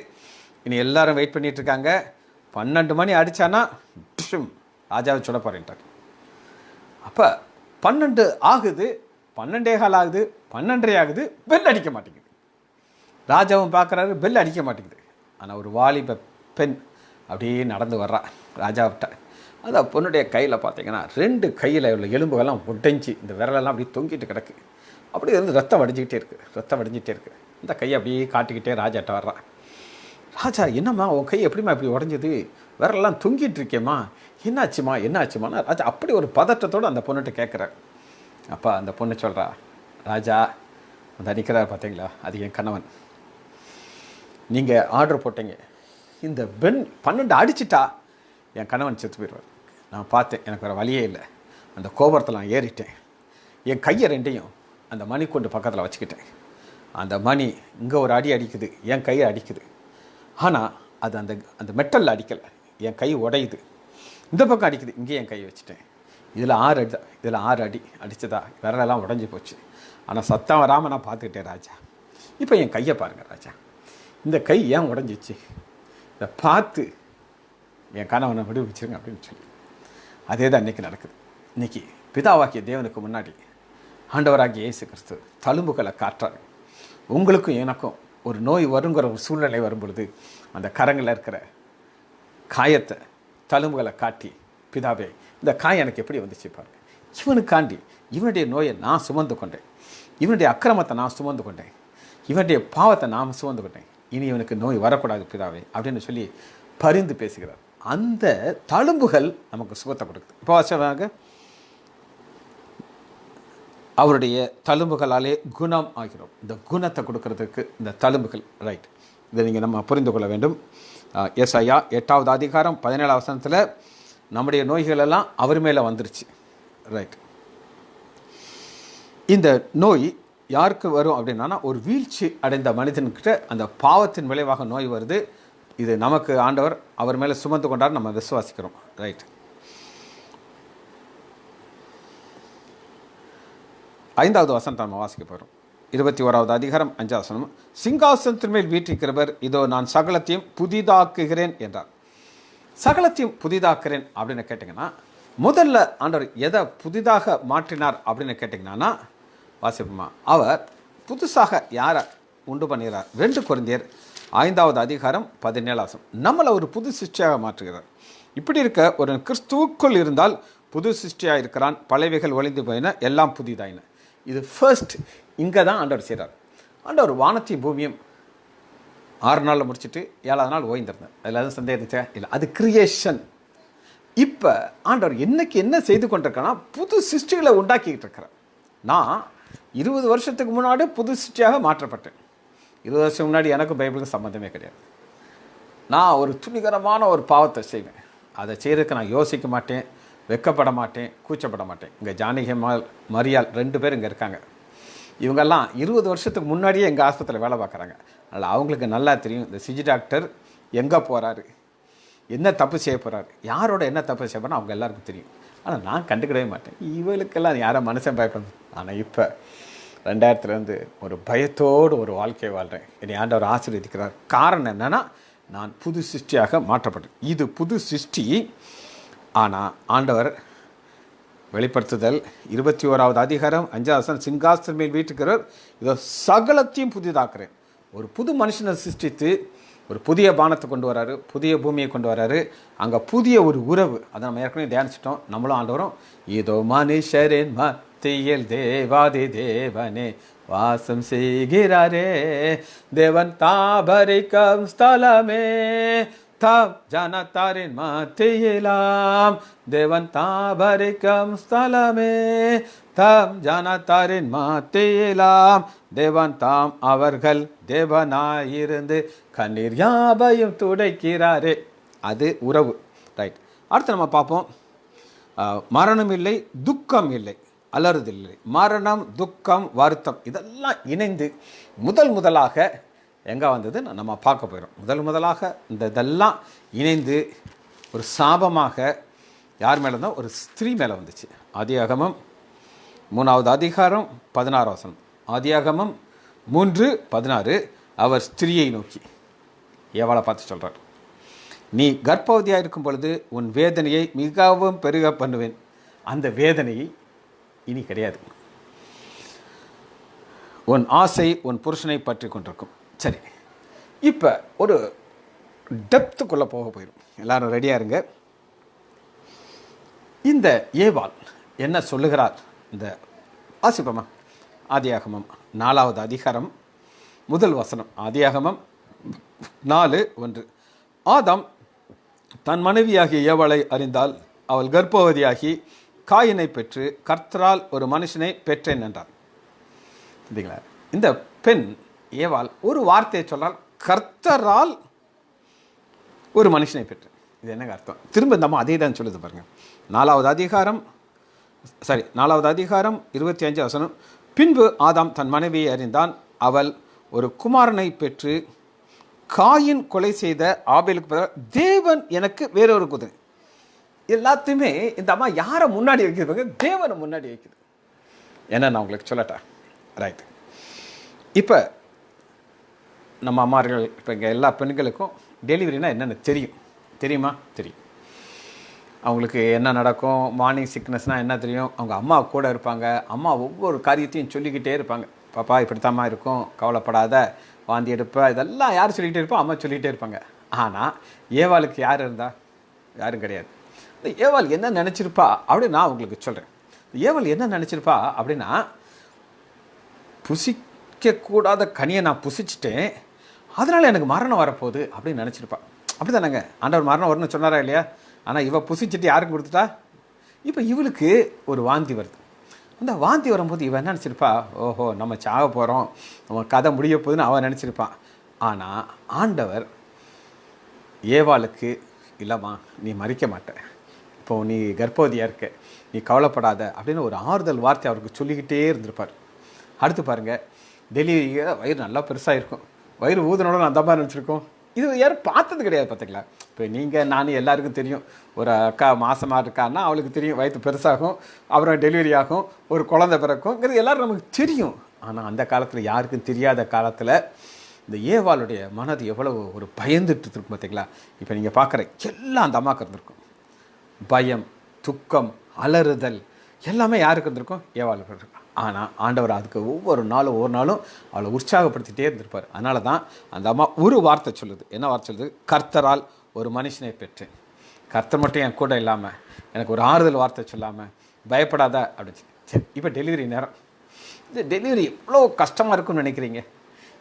இனி எல்லாரும் வெயிட் பண்ணிகிட்ருக்காங்க. 12 மணி அடித்தானா ராஜாவை சொல்ல போகிறேன்ட்டார். அப்போ 12 ஆகுது, 12:15 ஆகுது, 12:30 ஆகுது, பெல் அடிக்க மாட்டேங்குது. ராஜாவும் பார்க்குறாரு, பெல் அடிக்க மாட்டேங்குது. ஆனால் ஒரு வாலிப பெண் அப்படியே நடந்து வர்றா ராஜாவிட்ட. அந்த பொண்ணுடைய கையில் பார்த்தீங்கன்னா 2 கையில் உள்ள எலும்புகள்லாம் உடைஞ்சி இந்த விரலெல்லாம் அப்படியே தொங்கிட்டு கிடக்கு. அப்படியே வந்து ரத்தம் வடிஞ்சிக்கிட்டே இருக்குது. இந்த கையை அப்படியே காட்டிக்கிட்டே ராஜாட்ட வர்றா. ராஜா, என்னம்மா உன் கை எப்படிம்மா இப்படி உடஞ்சது, விரலெல்லாம் தொங்கிட்டு இருக்கேம்மா, என்னாச்சுமான்னு ராஜா அப்படி ஒரு பதட்டத்தோடு அந்த பொண்ணுகிட்ட கேட்குறார். அப்போ அந்த பொண்ணு சொல்கிறா, ராஜா அந்த நிற்கிறார் பார்த்தீங்களா, அது என் கணவன். நீங்கள் ஆர்டர் போட்டீங்க, இந்த பெண் 12 அடிச்சிட்டா என் கணவன் செத்து போயிடுவார். நான் பார்த்தேன், எனக்கு வேறு வழியே இல்லை. அந்த கோபுரத்தில் நான் ஏறிட்டேன். என் கையை 2ஐயும் அந்த மணி கொண்டு பக்கத்தில் வச்சுக்கிட்டேன். அந்த மணி இங்கே ஒரு அடி அடிக்குது, என் கையை அடிக்குது. ஆனால் அது அந்த அந்த மெட்டலில் அடிக்கலை, என் கை உடையுது. இந்த பக்கம் அடிக்குது, இங்கே என் கையை வச்சுட்டேன். இதில் 6 அடி தான், இதில் 6 அடி அடித்ததா விரலெல்லாம் உடஞ்சி போச்சு. ஆனால் சத்தம் வராமல் நான் பார்த்துக்கிட்டேன் ராஜா. இப்போ என் கையை பாருங்கள் ராஜா, இந்த கை ஏன் உடஞ்சிச்சு, இதை பார்த்து என் கணவனை விடுவிச்சிருங்க அப்படின்னு சொல்லி. அதே தான் இன்றைக்கி நடக்குது. இன்றைக்கி பிதாவாக்கிய தேவனுக்கு முன்னாடி ஆண்டவராகிய இயேசு கிறிஸ்து தழும்புகளை காட்டுறாரு. உங்களுக்கும் எனக்கும் ஒரு நோய் வருங்கிற ஒரு சூழ்நிலை வரும்பொழுது அந்த கரங்களில் இருக்கிற காயத்தை தழும்புகளை காட்டி, பிதாவே இந்த காயம் எனக்கு எப்படி வந்துச்சு பாருங்க, இவனுக்காண்டி இவனுடைய நோயை நான் சுமந்து கொண்டேன், இவனுடைய அக்கிரமத்தை நான் சுமந்து கொண்டேன், இவனுடைய பாவத்தை நான் சுமந்து கொண்டேன், இனி இவனுக்கு நோய் வரக்கூடாது பிதாவே அப்படின்னு சொல்லி பரிந்து பேசுகிறார். அந்த தழும்புகள் நமக்கு சுகத்தை கொடுக்குது. இப்போ வாசமாக அவருடைய தழும்புகளாலே குணம் ஆகிறோம். இந்த குணத்தை கொடுக்கறதுக்கு இந்த தழும்புகள், ரைட், இதை நீங்கள் நம்ம புரிந்து கொள்ள வேண்டும். ஏசாயா 8வது அதிகாரம் 17வது வசனத்தில் நம்முடைய நோய்கள் எல்லாம் அவர் மேலே வந்துருச்சு, ரைட். இந்த நோய் யாருக்கு வரும் அப்படின்னா, ஒரு வீழ்ச்சி அடைந்த மனிதன்கிட்ட அந்த பாவத்தின் விளைவாக நோய் வருது. இது நமக்கு ஆண்டவர் அவர் மேலே சுமந்து கொண்டார், நம்ம விசுவாசிக்கிறோம், ரைட். 5வது வசனத்தை நம்ம வாசிக்க போகிறோம். 21வது அதிகாரம் 5வது வசனம். சிங்காசனத்தின் மேல் வீற்றிருக்கிறவர், இதோ நான் சகலத்தையும் புதிதாக்குகிறேன் என்றார். சகலத்தையும் புதிதாக்குறேன் அப்படின்னு கேட்டிங்கன்னா, முதல்ல ஆண்டவர் எதை புதிதாக மாற்றினார் அப்படின்னு கேட்டிங்கன்னா, வாசிப்போமா, அவர் புதுசாக யாரை உண்டு பண்ணுகிறார். 2 கொரிந்தியர் 5வது அதிகாரம் 17வது வசனம். நம்மளை ஒரு புது சிருஷ்டியாக மாற்றுகிறார். இப்படி இருக்க ஒரு கிறிஸ்துவுக்குள் இருந்தால் புது சிருஷ்டியாக இருக்கிறான், பழையவைகள் ஒளிந்து போயின, எல்லாம் புதிதாயின. இது ஃபர்ஸ்ட் இங்கே தான் ஆண்டவர் செய்கிறார். ஆண்டவர் வானத்தையும் பூமியும் 6 நாளில் முடிச்சுட்டு 7வது நாள் ஓய்ந்திருந்தார். அதில் எதுவும் சந்தேகம் இருந்துச்சா? இல்லை, அது கிரியேஷன். இப்போ ஆண்டவர் என்னைக்கு என்ன செய்து கொண்டிருக்கேன்னா, புது சிருஷ்டிகளை உண்டாக்கிக்கிட்டு இருக்கிறார். நான் 20 வருஷத்துக்கு முன்னாடி புது சிருஷ்டியாக மாற்றப்பட்டேன். 20 வருஷம் முன்னாடி எனக்கும் பைபிளுக்கும் சம்மந்தமே கிடையாது. நான் ஒரு துணிகரமான ஒரு பாவத்தை செய்வேன். அதை செய்கிறதுக்கு நான் யோசிக்க மாட்டேன், வெக்கப்பட மாட்டேன், கூச்சப்பட மாட்டேன். இங்கே ஜானகிமால், மரியாள் 2 பேர் இங்கே இருக்காங்க. இவங்கெல்லாம் 20 வருஷத்துக்கு முன்னாடியே எங்கள் ஆஸ்பத்திரியில் வேலை பார்க்குறாங்க. அதனால் அவங்களுக்கு நல்லா தெரியும் இந்த சிஜி டாக்டர் எங்கே போகிறாரு, என்ன தப்பு செய்ய போகிறாரு, யாரோட என்ன தப்பு செய்ய போகிறோம் அவங்க எல்லாருக்கும் தெரியும். ஆனால் நான் கண்டுக்கிடவே மாட்டேன். இவளுக்கெல்லாம் யாரை மனுஷன் பயப்படணும். ஆனால் இப்போ 2000 ஒரு பயத்தோடு ஒரு வாழ்க்கையை வாழ்கிறேன். என்னை ஆண்டவர் ஆசீர்வதிக்கிறார். காரணம் என்னென்னா, நான் புது சிருஷ்டியாக மாற்றப்பட்டேன். இது புது சிருஷ்டி. ஆனால் ஆண்டவர் வெளிப்படுத்துதல் 21வது அதிகாரம் 5வது வசனம், சிங்காசனம் மேல் வீட்டுக்கிறவர், இதோ சகலத்தையும் புதிதாக்குறேன். ஒரு புது மனுஷனை சிருஷ்டித்து ஒரு புதிய பானத்தை கொண்டு வராரு, புதிய பூமியை கொண்டு வராரு. அங்கே புதிய ஒரு உறவு, அதை நம்ம ஏற்கனவே தியானிச்சிட்டோம். நம்மளும் ஆண்டவரும், இதோ மனுஷரின் மத்தியில் தேவாதி தேவனே வாசம் செய்கிறாரே, தேவன் தாபரிக்கும் ஸ்தலமே, தாம் ஜனத்தாரின் மத்தியிலாம், தேவன் தாபரிக்கும் ஸ்தலமே, தாம் ஜனத்தாரின் மத்தியிலாம், தேவன் தாம் அவர்கள் தேவனாயிருந்து கண்ணீர் யாவையும் துடைக்கிறாரே. அது உறவு, ரைட். அடுத்து நம்ம பார்ப்போம், மரணம் இல்லை, துக்கம் இல்லை, அலறுதல் இல்லை. மரணம், துக்கம், வருத்தம் இதெல்லாம் இணைந்து முதலாக எங்கே வந்தது நம்ம பார்க்க போயிடும். முதலாக இதெல்லாம் இணைந்து ஒரு சாபமாக யார் மேலே தான்? ஒரு ஸ்திரீ மேலே வந்துச்சு. ஆதியாகமம் 3வது அதிகாரம் 16 வசனம். ஆதியாகமம் 3:16 அவர் ஸ்திரீயை நோக்கி ஏவாளை பார்த்து சொல்கிறார், நீ கர்ப்பவதியாக இருக்கும் பொழுது உன் வேதனையை மிகவும் பெருக பண்ணுவேன். அந்த வேதனையை இனி கிடையாது. உன் ஆசை உன் புருஷனை பற்றி கொண்டிருக்கும். சரி, இப்போ ஒரு டெப்த்துக்குள்ளே போயிடும். எல்லாரும் ரெடியாக இருங்க. இந்த ஏவாள் என்ன சொல்லுகிறார்? இந்த வாசிப்போமா? ஆதியாகமம் 4வது அதிகாரம் 1 வசனம். ஆதியாகமம் 4:1. ஆதாம் தன் மனைவியாகிய ஏவாளை அறிந்தால் அவள் கர்ப்பவதியாகி காயினை பெற்று கர்த்தரால் ஒரு மனுஷனை பெற்றேன் என்றார். சரிங்களா? இந்த பெண் ஏவாள் ஒரு வார்த்தையை சொன்னால் கர்த்தரால் ஒரு மனுஷனை பெற்றேன். இது என்னங்க அர்த்தம்? திரும்ப நம்ம அதே தான் சொல்லுது பாருங்க. 4வது அதிகாரம் 25 வசனம். பின்பு ஆதாம் தன் மனைவியை அறிந்தான், அவள் ஒரு குமாரனை பெற்று காயின் கொலை செய்த ஆபேலுக்கு பதிலாக தேவன் எனக்கு வேறொரு குதிரை. எல்லாத்தையுமே இந்த அம்மா யாரை முன்னாடி வைக்கிறது? தேவனை முன்னாடி வைக்குது. என்ன நான் உங்களுக்கு சொல்லட்டா? ரைட். இப்போ நம்ம அம்மார்கள், இப்போ இங்கே எல்லா பெண்களுக்கும் டெலிவரினா என்னென்னு தெரியுமா? தெரியும். அவங்களுக்கு என்ன நடக்கும், மார்னிங் சிக்னஸ்னால் என்ன தெரியும். அவங்க அம்மா கூட இருப்பாங்க. அம்மா ஒவ்வொரு காரியத்தையும் சொல்லிக்கிட்டே இருப்பாங்க. பாப்பா இப்படித்தாம்மா இருக்கும், கவலைப்படாத, வாந்தி எடுப்ப, இதெல்லாம் யார் சொல்லிக்கிட்டே இருப்போம்? அம்மா சொல்லிக்கிட்டே இருப்பாங்க. ஆனால் ஏவாளுக்கு யார் இருந்தா? யாரும் கிடையாது. இந்த ஏவாள் என்ன நினச்சிருப்பா அப்படின்னு நான் உங்களுக்கு சொல்கிறேன். ஏவாள் என்ன நினச்சிருப்பா அப்படின்னா, புசிக்கக்கூடாத கனியை நான் புசிச்சிட்டேன், அதனால் எனக்கு மரணம் வரப்போகுது அப்படின்னு நினச்சிருப்பா. அப்படி தானேங்க? ஆண்டவர் மரணம் வரணும்னு சொன்னாரா இல்லையா? ஆனால் இவள் புசிச்சுட்டு யாருக்கு கொடுத்துட்டா? இப்போ இவளுக்கு ஒரு வாந்தி வருது. அந்த வாந்தி வரும்போது இவன் என்ன நினச்சிருப்பா? ஓஹோ, நம்ம சாக போகிறோம், நம்ம கதை முடிய போகுதுன்னு அவன் நினச்சிருப்பான். ஆனால் ஆண்டவர் ஏவாளுக்கு, இல்லைம்மா நீ மறிக்க மாட்ட, இப்போ நீ கர்ப்பவதியாக இருக்க, நீ கவலைப்படாத அப்படின்னு ஒரு ஆறுதல் வார்த்தை அவருக்கு சொல்லிக்கிட்டே இருந்திருப்பார். அடுத்து பாருங்கள், டெலிவரிக்கு வயிறு நல்லா பெருசாக இருக்கும். வயிறு ஊதுனோட நான் அந்த மாதிரி நினச்சிருக்கோம். இது யாரும் பார்த்தது கிடையாது. பார்த்துங்களா? இப்போ நீங்கள் நான் எல்லாருக்கும் தெரியும், ஒரு அக்கா மாசமாக இருக்கான்னா அவளுக்கு தெரியும் வயிற்று பெருசாகும், அப்புறம் டெலிவரி ஆகும், ஒரு குழந்தை பிறக்கும்ங்கிறது எல்லோரும் நமக்கு தெரியும். ஆனால் அந்த காலத்தில் யாருக்கும் தெரியாத காலத்தில் இந்த ஏவாளுடைய மனது எவ்வளவு ஒரு பயந்துட்டு இருக்கும் பார்த்தீங்களா? இப்போ நீங்கள் பார்க்குற எல்லாம் அந்த அம்மாவுக்கு இருந்திருக்கும். பயம், துக்கம், அலறுதல் எல்லாமே யாருக்கு இருந்திருக்கும்? ஏவாளுக்கு இருந்திருக்கும். ஆனால் ஆண்டவர் அதுக்கு ஒவ்வொரு நாளும் அவளை உற்சாகப்படுத்திகிட்டே இருந்திருப்பார். அதனால தான் அந்த அம்மா ஒரு வார்த்தை சொல்லுது. என்ன வார்த்தை சொல்லுது? கர்த்தரால் ஒரு மனுஷனை பெற்றேன். கர்த்தர் மட்டும் என் கூட இல்லாமல் எனக்கு ஒரு ஆறுதல் வார்த்தை சொல்லாமல் பயப்படாத அப்படின்னு. சரி, இப்போ டெலிவரி நேரம். இந்த டெலிவரி எவ்வளோ கஷ்டமாக இருக்குன்னு நினைக்கிறீங்க?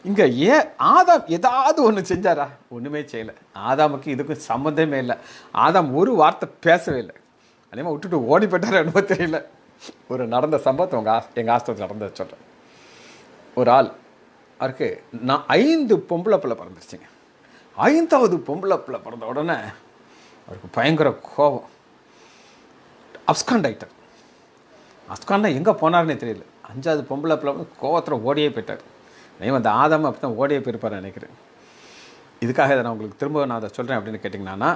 இங்கே ஏன் ஆதாம் ஏதாவது ஒன்று செஞ்சாரா? ஒன்றுமே செய்யலை. ஆதாமுக்கு இதுக்கும் சம்மந்தமே இல்லை. ஆதாம் ஒரு வார்த்தை பேசவே இல்லை. அதே மாதிரி விட்டுட்டு ஓடி போயிட்டார் என்னமோ தெரியல. ஒரு நடந்த சம்பவத்தை எங்கள் ஆஸ்திரத்தில் நடந்தது சொல்கிறேன். ஒரு ஆள் அவருக்கு 5 பொம்பளை பிள்ளை பிறந்துருச்சுங்க. 5வது பொம்பளை பிள்ளை பிறந்த உடனே அவருக்கு பயங்கர கோபம். அப்ஸ்காண்டாயிட்டார். அப்ஸ்காண்டா எங்கே போனார்னே தெரியல. 5வது பொம்பளை பிள்ளை கோவத்தில் ஓடியே போயிட்டார். அதே அந்த ஆதாம் அப்படி தான் ஓடியே போயிருப்பார் நினைக்கிறேன். இதுக்காக இதை நான் உங்களுக்கு திரும்ப நான் அதை சொல்கிறேன் அப்படின்னு கேட்டிங்கன்னா,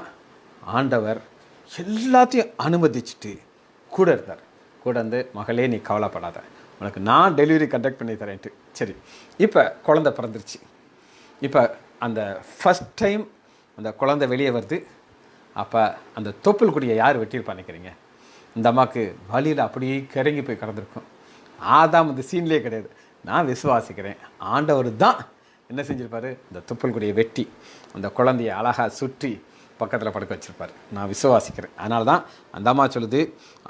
ஆண்டவர் எல்லாத்தையும் அனுமதிச்சுட்டு கூட இருந்தார். கூட வந்து, மகளே நீ கவலைப்படாத, உனக்கு நான் டெலிவரி கண்டக்ட் பண்ணி தரேன்ட்டு. சரி, இப்போ குழந்தை பிறந்துருச்சு. இப்போ அந்த ஃபஸ்ட் டைம் அந்த குழந்தை வெளியே வருது. அப்போ அந்த தொப்புள் கொடியை யார் வெட்டியிருப்பா நினைக்கிறீங்க? இந்த அம்மாவுக்கு வழியில் அப்படியே கிறங்கி போய் கிடந்திருக்கும். ஆதாம் இந்த சீன்லேயே கிடையாது. நான் விசுவாசிக்கிறேன், ஆண்டவர் தான் என்ன செஞ்சுருப்பார்? இந்த தொப்புள் கொடியை வெட்டி அந்த குழந்தையை அழகாக சுற்றி பக்கத்தில் படுக்க வச்சுருப்பார். நான் விசுவாசிக்கிறேன். அதனால தான் அந்த அம்மா சொல்லுது,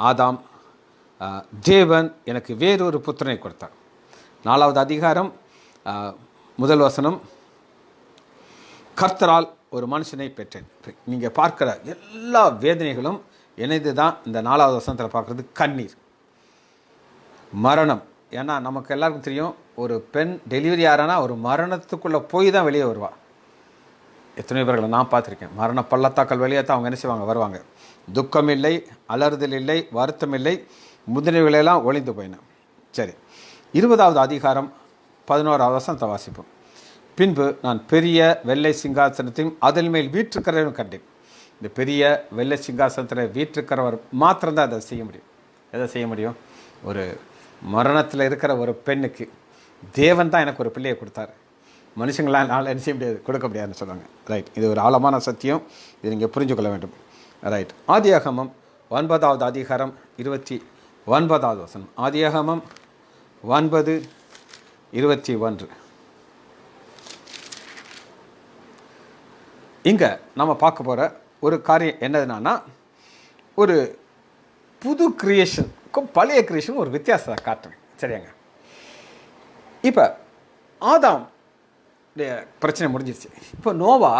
ஆதாம் தேவன் எனக்கு வேறொரு புத்திரனை கொடுத்தார். 4வது அதிகாரம் 1 வசனம். கர்த்தரால் ஒரு மனுஷனை பெற்றேன். நீங்கள் பார்க்குற எல்லா வேதனைகளும் இணைந்து தான் இந்த 4வது வசனத்தில் பார்க்குறது. கண்ணீர், மரணம். ஏன்னா நமக்கு எல்லாருக்கும் தெரியும், ஒரு பெண் டெலிவரி ஆறானா ஒரு மரணத்துக்குள்ளே போய் தான் வெளியே வருவாள். எத்தனை பேர்களை நான் பார்த்துருக்கேன். மரண பள்ளத்தாக்கள் வெளியே தான் அவங்க என்ன செய்வாங்க? வருவாங்க. துக்கம் இல்லை, அலறுதல் இல்லை, வருத்தம் இல்லை, முதலியவைகளெல்லாம் ஒளிந்து போயின. சரி, 20வது அதிகாரம் 11வது வசனத்தை வாசிப்போம். பின்பு நான் பெரிய வெள்ளை சிங்காசனத்தையும் அதில் மேல் வீற்றிருக்கிறவரும் கண்டேன். இந்த பெரிய வெள்ளை சிங்காசனத்தில் வீற்றிருக்கிறவர் மாத்திரம்தான் அதை செய்ய முடியும். எதை செய்ய முடியும்? ஒரு மரணத்தில் இருக்கிற ஒரு பெண்ணுக்கு தேவன் தான் எனக்கு ஒரு பிள்ளையை கொடுத்தாரு, மனுஷங்களால் நாள் என்ன செய்ய முடியாது, கொடுக்க முடியாதுன்னு சொல்லுவாங்க. ரைட், இது ஒரு ஆழமான சத்தியம், இது நீங்கள் புரிஞ்சு கொள்ள வேண்டும். ரைட், ஆதியாகமம் 9வது அதிகாரம் 29வது வசனம். ஆதியாகமம் 9:21. இங்கே நம்ம பார்க்க போகிற ஒரு காரியம் என்னதுன்னா, ஒரு புது கிரியேஷனுக்கும் பழைய கிரியேஷனுக்கும் ஒரு வித்தியாசத்தை காட்டுறேன். சரியாங்க? இப்போ ஆதாம் பிரச்சனை முடிஞ்சிருச்சு. இப்போ நோவா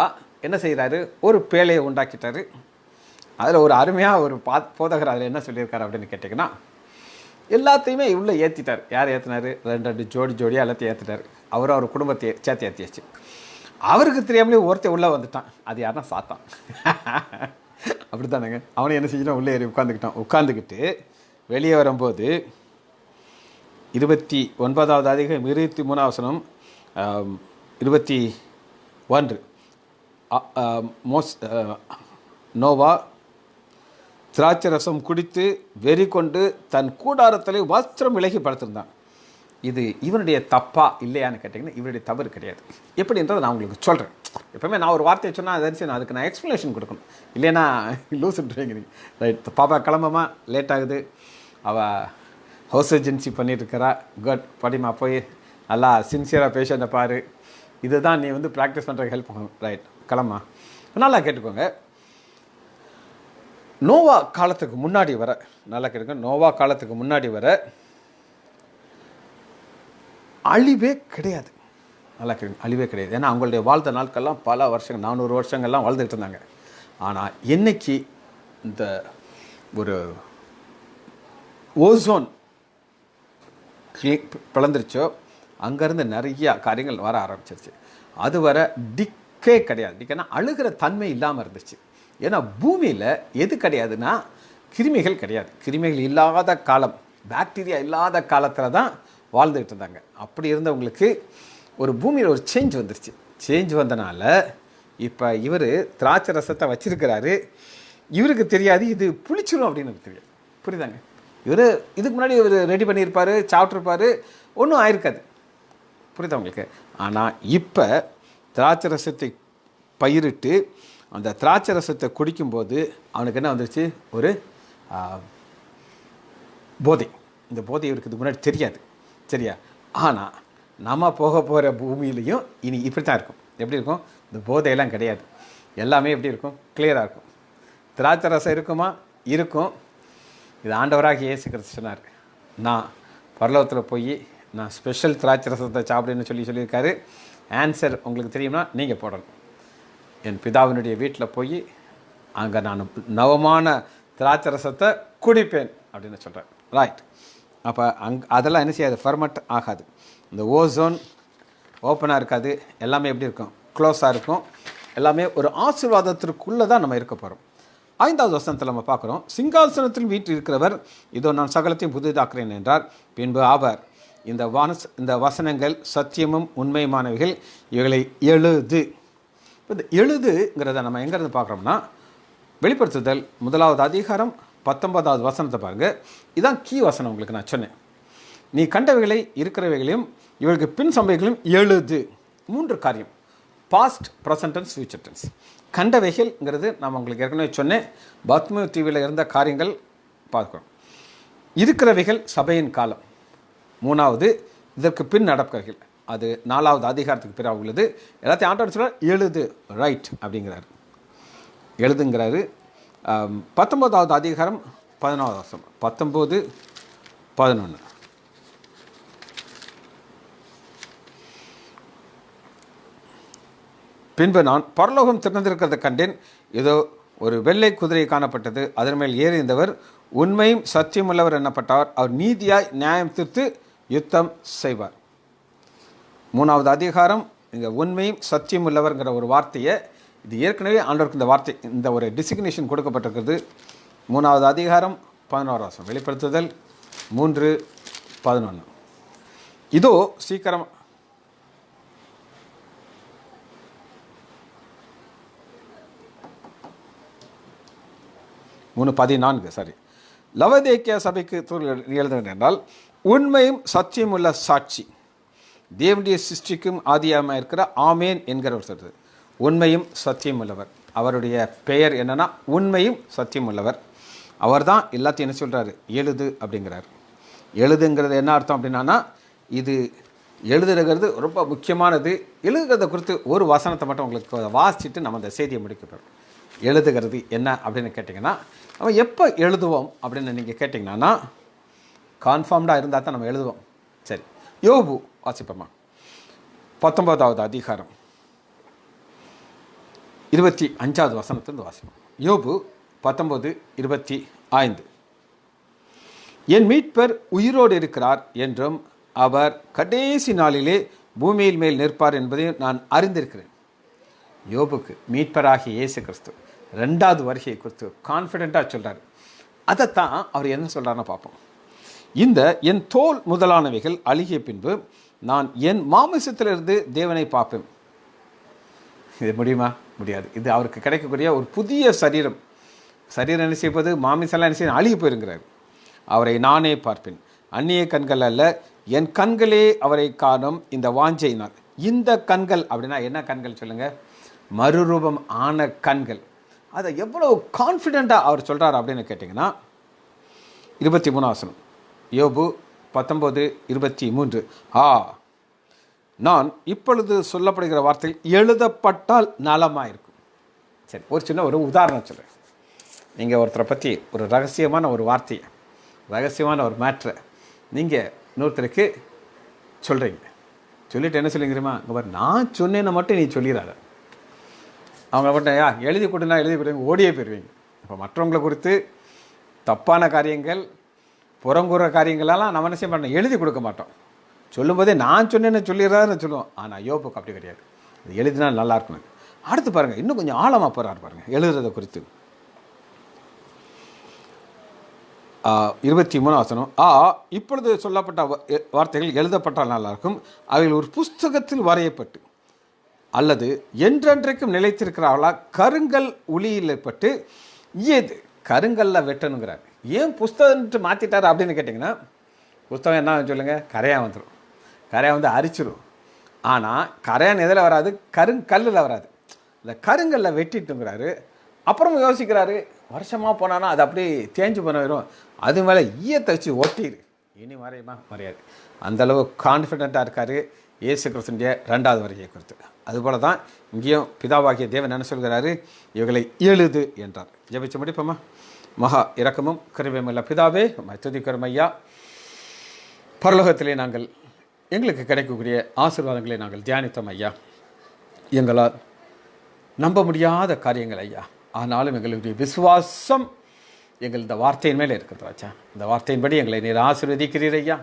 என்ன செய்கிறாரு? ஒரு பேழையை உண்டாக்கிட்டாரு. அதில் ஒரு அருமையாக ஒரு போதகர் அதில் என்ன சொல்லியிருக்காரு அப்படின்னு கேட்டிங்கன்னா, எல்லாத்தையுமே உள்ளே ஏற்றிட்டார். யார் ஏற்றினார்? 2 ஜோடியாக எல்லாத்தையும் ஏற்றிட்டார். அவர் குடும்பத்தை சேர்த்து ஏற்றியாச்சு. அவருக்கு தெரியாமலே ஒருத்தர் உள்ளே வந்துட்டான். அது யாருன்னா சாத்தான். அப்படி தானேங்க? அவனை என்ன செஞ்சுட்டான்? உள்ளே ஏறி உட்காந்துக்கிட்டு வெளியே வரும்போது 29வது அதிகாரம் 23வது வசனம் 21. நோவா திராட்சை ரசம் குடித்து வெறி கொண்டு தன் கூடாரத்தில் வஸ்திரம் விலகி படுத்திருந்தான். இது இவனுடைய தப்பா இல்லையான்னு கேட்டிங்கன்னா, இவனுடைய தவறு கிடையாது. எப்படின்றதை நான் உங்களுக்கு சொல்கிறேன். எப்பவுமே நான் ஒரு வார்த்தையை சொன்னால் அதை நான் அதுக்கு நான் எக்ஸ்ப்ளனேஷன் கொடுக்கணும். இல்லைன்னா லூசுன்றீங்க நீங்கள். ரைட், பாப்பா கிளம்பமா, லேட் ஆகுது, அவள் ஹவுஸ் ஏஜென்சி பண்ணிட்டுருக்கிறா, குட், படிமா போய் நல்லா சின்சியராக பேஷண்ட்டை பாரு, இதுதான் நீ ப்ராக்டிஸ் பண்ணுறதுக்கு ஹெல்ப் பண்ணும். ரைட், கிளம்பா. நல்லா கேட்டுக்கோங்க. நோவா காலத்துக்கு முன்னாடி வர, நல்லா கேட்டுக்கோங்க, நோவா காலத்துக்கு முன்னாடி வர அழிவே கிடையாது. நல்லா கேட்குங்க, அழிவே கிடையாது. ஏன்னா அவங்களுடைய வாழ்ந்த நாட்கள்லாம் பல வருஷங்கள், 400 வருஷங்கள்லாம் வாழ்ந்துகிட்டு இருந்தாங்க. ஆனால் என்னைக்கு இந்த ஒரு ஓசோன் பிளந்துருச்சோ அங்கேருந்து நிறையா காரியங்கள் வர ஆரம்பிச்சிருச்சு. அது வர டிக்கே கிடையாது. டிக்கேனா அழுகிற தன்மை இல்லாமல் இருந்துச்சு. ஏன்னா பூமியில் எது கிடையாதுன்னா கிருமிகள் கிடையாது. கிருமிகள் இல்லாத காலம், பாக்டீரியா இல்லாத காலத்தில் தான் வாழ்ந்துக்கிட்டு இருந்தாங்க. அப்படி இருந்தவங்களுக்கு ஒரு பூமியில் ஒரு சேஞ்ச் வந்துருச்சு. சேஞ்ச் வந்தனால இப்போ இவர் திராட்சை ரசத்தை வச்சிருக்கிறாரு. இவருக்கு தெரியாது இது புளிச்சிடும் அப்படின்னு எனக்கு தெரியாது. புரியுதாங்க? இவர் இதுக்கு முன்னாடி இவர் ரெடி பண்ணியிருப்பார், சாப்பிட்ருப்பார், ஒன்றும் ஆயிருக்காது. புரியுதா உங்களுக்கு? ஆனால் இப்போ திராட்சை ரசத்தை பயிரிட்டு அந்த திராட்சை ரசத்தை குடிக்கும்போது அவனுக்கு என்ன வந்துருச்சு? ஒரு போதை. இந்த போதை இவருக்கு இதுக்கு முன்னாடி தெரியாது. சரியா? ஆனால் நம்ம போக போகிற பூமியிலையும் இனி இப்படி தான் இருக்கும். எப்படி இருக்கும்? இந்த போதையெல்லாம் கிடையாது. எல்லாமே எப்படி இருக்கும்? கிளியராக இருக்கும். திராட்சை ரசம் இருக்குமா? இருக்கும். இது ஆண்டவராக இயேசு கிறிஸ்து சொன்னார், நான் பரலோகத்தில் போய் நான் ஸ்பெஷல் திராட்சை ரசத்தை சாப்பிடுன்னு சொல்லியிருக்காரு. ஆன்சர் உங்களுக்கு தெரியும்னா நீங்கள் போடணும். என் பிதாவினுடைய வீட்டில் போய் அங்கே நான் நவமான திராட்சை ரசத்தை குடிப்பேன் அப்படின்னு சொல்கிறேன். ரைட். அப்போ அதெல்லாம் என்ன செய்யாது? ஃபர்மெண்ட் ஆகாது. இந்த ஓசோன் ஓப்பனாக இருக்காது. எல்லாமே எப்படி இருக்கும்? க்ளோஸாக இருக்கும். எல்லாமே ஒரு ஆசீர்வாதத்திற்குள்ளே தான் நம்ம இருக்க போகிறோம். 5வது வசனத்தில் நம்ம பார்க்குறோம், சிங்காசனத்தில் வீட்டில் இருக்கிறவர் இதோ நான் சகலத்தையும் புதிதாக்குறேன் என்றார். பின்பு அவர் இந்த வசனங்கள் சத்தியமும் உண்மையுமானவைகள், இவைகளை எழுது. இந்த எழுதுங்கிறத நம்ம எங்கேருந்து பார்க்குறோம்னா, வெளிப்படுத்துதல் 1வது அதிகாரம் 19வது வசனத்தை பாருங்கள். இதுதான் கீ வசனம். உங்களுக்கு நான் சொன்னேன், நீ கண்டவைகளை இருக்கிறவைகளையும் இவர்களுக்கு பின் சம்பவைகளையும் எழுது. 3 காரியம்: past, present tense, future tense. கண்டவைகள்ங்கிறது நான் உங்களுக்கு ஏற்கனவே சொன்னேன், பத்ம தீவில் இருந்த காரியங்கள் பார்க்குறோம். இருக்கிறவைகள் சபையின் காலம். 3வது இதற்கு பின் நடப்பவைகள், அது 4வது அதிகாரத்துக்கு பிறகு உள்ளது. எல்லாத்தையும் ஆண்டவர் சொல்ல எழுது, ரைட் அப்படிங்கிறாரு, எழுதுங்கிறாரு. 19வது அதிகாரம் 11வது வசனம், 19, 11. பின்பு நான் பரலோகம் திறந்திருக்கிறத கண்டேன், ஏதோ ஒரு வெள்ளை குதிரை காணப்பட்டது. அதன் மேல் ஏறிந்தவர் உண்மையும் சத்தியம் உள்ளவர் என்னப்பட்டவர், அவர் நீதியாய் நியாயம் தீர்த்து யுத்தம் செய்வார். 3வது அதிகாரம் இங்கே உண்மையும் சத்தியம் உள்ளவர்ங்கிற ஒரு வார்த்தையை, இது ஏற்கனவே ஆண்டவருக்கு இந்த வார்த்தை, இந்த ஒரு டிசிக்னேஷன் கொடுக்கப்பட்டிருக்கிறது. 3வது அதிகாரம் 11வது வசனம், வெளிப்படுத்துதல் 3:11. இதோ சீக்கிரம் 3:14 சாரி. லவதேக்கியா சபைக்கு எழுதுகிறேன் என்றால், உண்மையும் சத்தியம் உள்ள சாட்சி, தேவனுடைய சிருஷ்டிக்கும் ஆதியாகமாக இருக்கிற ஆமேன் என்கிறவர் சொல்றது. உண்மையும் சத்தியம் உள்ளவர். அவருடைய பெயர் என்னன்னா உண்மையும் சத்தியம் உள்ளவர். அவர் தான் எல்லாத்தையும் என்ன சொல்கிறாரு, எழுது அப்படிங்கிறார். எழுதுங்கிறது என்ன அர்த்தம் அப்படின்னா, இது எழுதுகிறது ரொம்ப முக்கியமானது. எழுதுகிறத குறித்து ஒரு வசனத்தை மட்டும் உங்களுக்கு வாசிச்சுட்டு நம்ம அந்த செய்தியை முடிக்க போகிறோம். எழுதுகிறது என்ன அப்படின்னு கேட்டிங்கன்னா, நம்ம எப்போ எழுதுவோம் அப்படின்னு நீங்கள் கேட்டிங்கன்னா, கான்ஃபார்ம்டாக இருந்தால் தான் நம்ம எழுதுவோம். சரி, யோபு வாசிப்போமா, 19வது அதிகாரம் 25வது வசனத்திலிருந்து வாசிப்போம். யோபு 19:25. என் மீட்பர் உயிரோடு இருக்கிறார் என்றும் அவர் கடைசி நாளிலே பூமியில் மேல் நிற்பார் என்பதையும் நான் அறிந்திருக்கிறேன். யோபுக்கு மீட்பராகிய இயேசு கிறிஸ்து 2வது வருகையை குறித்து கான்ஃபிடென்ட்டாக சொல்கிறார். அதைத்தான் அவர் என்ன சொல்கிறாருன்னு பார்ப்போம். இந்த என் தோல் முதலானவைகள் அழுகிய பின்பு நான் என் மாமிசத்திலிருந்து தேவனை பார்ப்பேன். இது முடியுமா? முடியாது. இது அவருக்கு கிடைக்கக்கூடிய ஒரு புதிய சரீரம். சரீரம் என்ன செய்வது, மாமிசெல்லாம் என்ன செய்ய அழுகி போயிருங்கிறார். அவரை நானே பார்ப்பேன், அந்நிய கண்கள் அல்ல, என் கண்களே அவரை காணும் இந்த வாஞ்சையினால். இந்த கண்கள் அப்படின்னா என்ன கண்கள் சொல்லுங்கள்? மறுரூபம் ஆன கண்கள். அதை எவ்வளோ கான்ஃபிடெண்ட்டாக அவர் சொல்கிறார் அப்படின்னு கேட்டிங்கன்னா, 23 வசனம், யோபு 19:23. நான் இப்பொழுது சொல்லப்படுகிற வார்த்தை எழுதப்பட்டால் நலமாக இருக்கும். சரி, ஒரு சின்ன ஒரு உதாரணம் சொல்கிறேன். நீங்கள் ஒருத்தரை பற்றி ஒரு ரகசியமான ஒரு வார்த்தையை, ரகசியமான ஒரு மேட்ரை நீங்கள் இன்னொருத்தருக்கு சொல்கிறீங்க. சொல்லிவிட்டு என்ன சொல்லிங்கிறீமா, இங்கே பாரு நான் சொன்னேன்னு மட்டும் நீ சொல்லிடாத. அவங்க மட்டும் எழுதி கொடுனா எழுதி கொடுங்க ஓடியே போயிடுவீங்க. இப்போ மற்றவங்களை குறித்து தப்பான காரியங்கள், புறங்குற காரியங்களெல்லாம் நம்ம என்ன செய்ய மாட்டோம், எழுதி கொடுக்க மாட்டோம். சொல்லும்போதே நான் சொன்னேன்னு சொல்லிடுறாருன்னு சொல்லுவோம். ஆனால் யோபுக்கு அப்படி கிடையாது. அது எழுதினா நல்லா இருக்கணும். அடுத்து பாருங்கள், இன்னும் கொஞ்சம் ஆழமாக போகிறார் பாருங்கள் எழுதுறதை குறித்து. 23 வசனம், இப்பொழுது சொல்லப்பட்ட வார்த்தைகள் எழுதப்பட்டால் நல்லாயிருக்கும், அவைகள் ஒரு புஸ்தகத்தில் வரையப்பட்டு அல்லது என்றென்றைக்கும் நிலைத்திருக்கிறார்களா கருங்கல் உளியில் பட்டு. ஏது கருங்கல்ல வெட்டணுங்கிறார். ஏன் புஸ்தகம்ட்டு மாற்றிட்டார் அப்படின்னு கேட்டிங்கன்னா, புஸ்தகம் என்ன சொல்லுங்கள், கரையாக வந்துடும். கரையாக வந்து அரிச்சிடும். ஆனால் கரையான் எதில் வராது, கருங்கல்லில் வராது. இந்த கருங்கல்ல வெட்டிட்டுங்கிறாரு. அப்புறம் யோசிக்கிறாரு, வருஷமாக போனான்னா அது அப்படியே தேஞ்சு போயிடும், அது மேலே ஈயத்தை வச்சு ஒட்டிடு, இனி மறையுமா? மறையாது. அந்தளவு கான்ஃபிடெண்ட்டாக இருக்கார் இயேசு கிறிஸ்துவின் 2வது வருகையை குறித்து. அதுபோல தான் இங்கேயும் பிதாவாகிய தேவன் என்ன சொல்கிறாரு, இவர்களை எழுது என்றார். ஜெபிச்சு முடிப்போமா? மகா இரக்கமும் கிருபையுமுள்ள பிதாவே, துதிக்கிறோம் ஐயா. பரலோகத்திலே நாங்கள் எங்களுக்கு கிடைக்கக்கூடிய ஆசீர்வாதங்களை நாங்கள் தியானித்தோம் ஐயா. எங்களால் நம்ப முடியாத காரியங்கள் ஐயா. ஆனாலும் எங்களுடைய விசுவாசம் எங்கள் இந்த வார்த்தையின் மேலே இருக்கிறது ராஜா. இந்த வார்த்தையின்படி எங்களை நீர் ஆசீர்வதிக்கிறீர் ஐயா,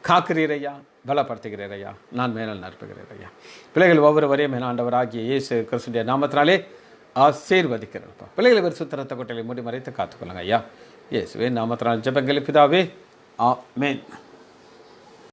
காக்கிறீர் ஐயா, பலப்படுத்துகிறீர் ஐயா, நான் மேலால் நற்புகிறேன் ஐயா. பிள்ளைகள் ஒவ்வொருவரையும் ஆண்டவராகிய இயேசு கிறிஸ்துவின் நாமத்தினாலே ஆசீர்வதிக்கிறப்பா. பிள்ளைகளை ஒரு சுத்தரத்த கொட்டைகளை மூடி மறைத்து காத்துக்கொள்ளுங்க ஐயா. இயேசுவின் நாமத்தினால் ஜெபங்கள் பிதாவே, ஆமென்.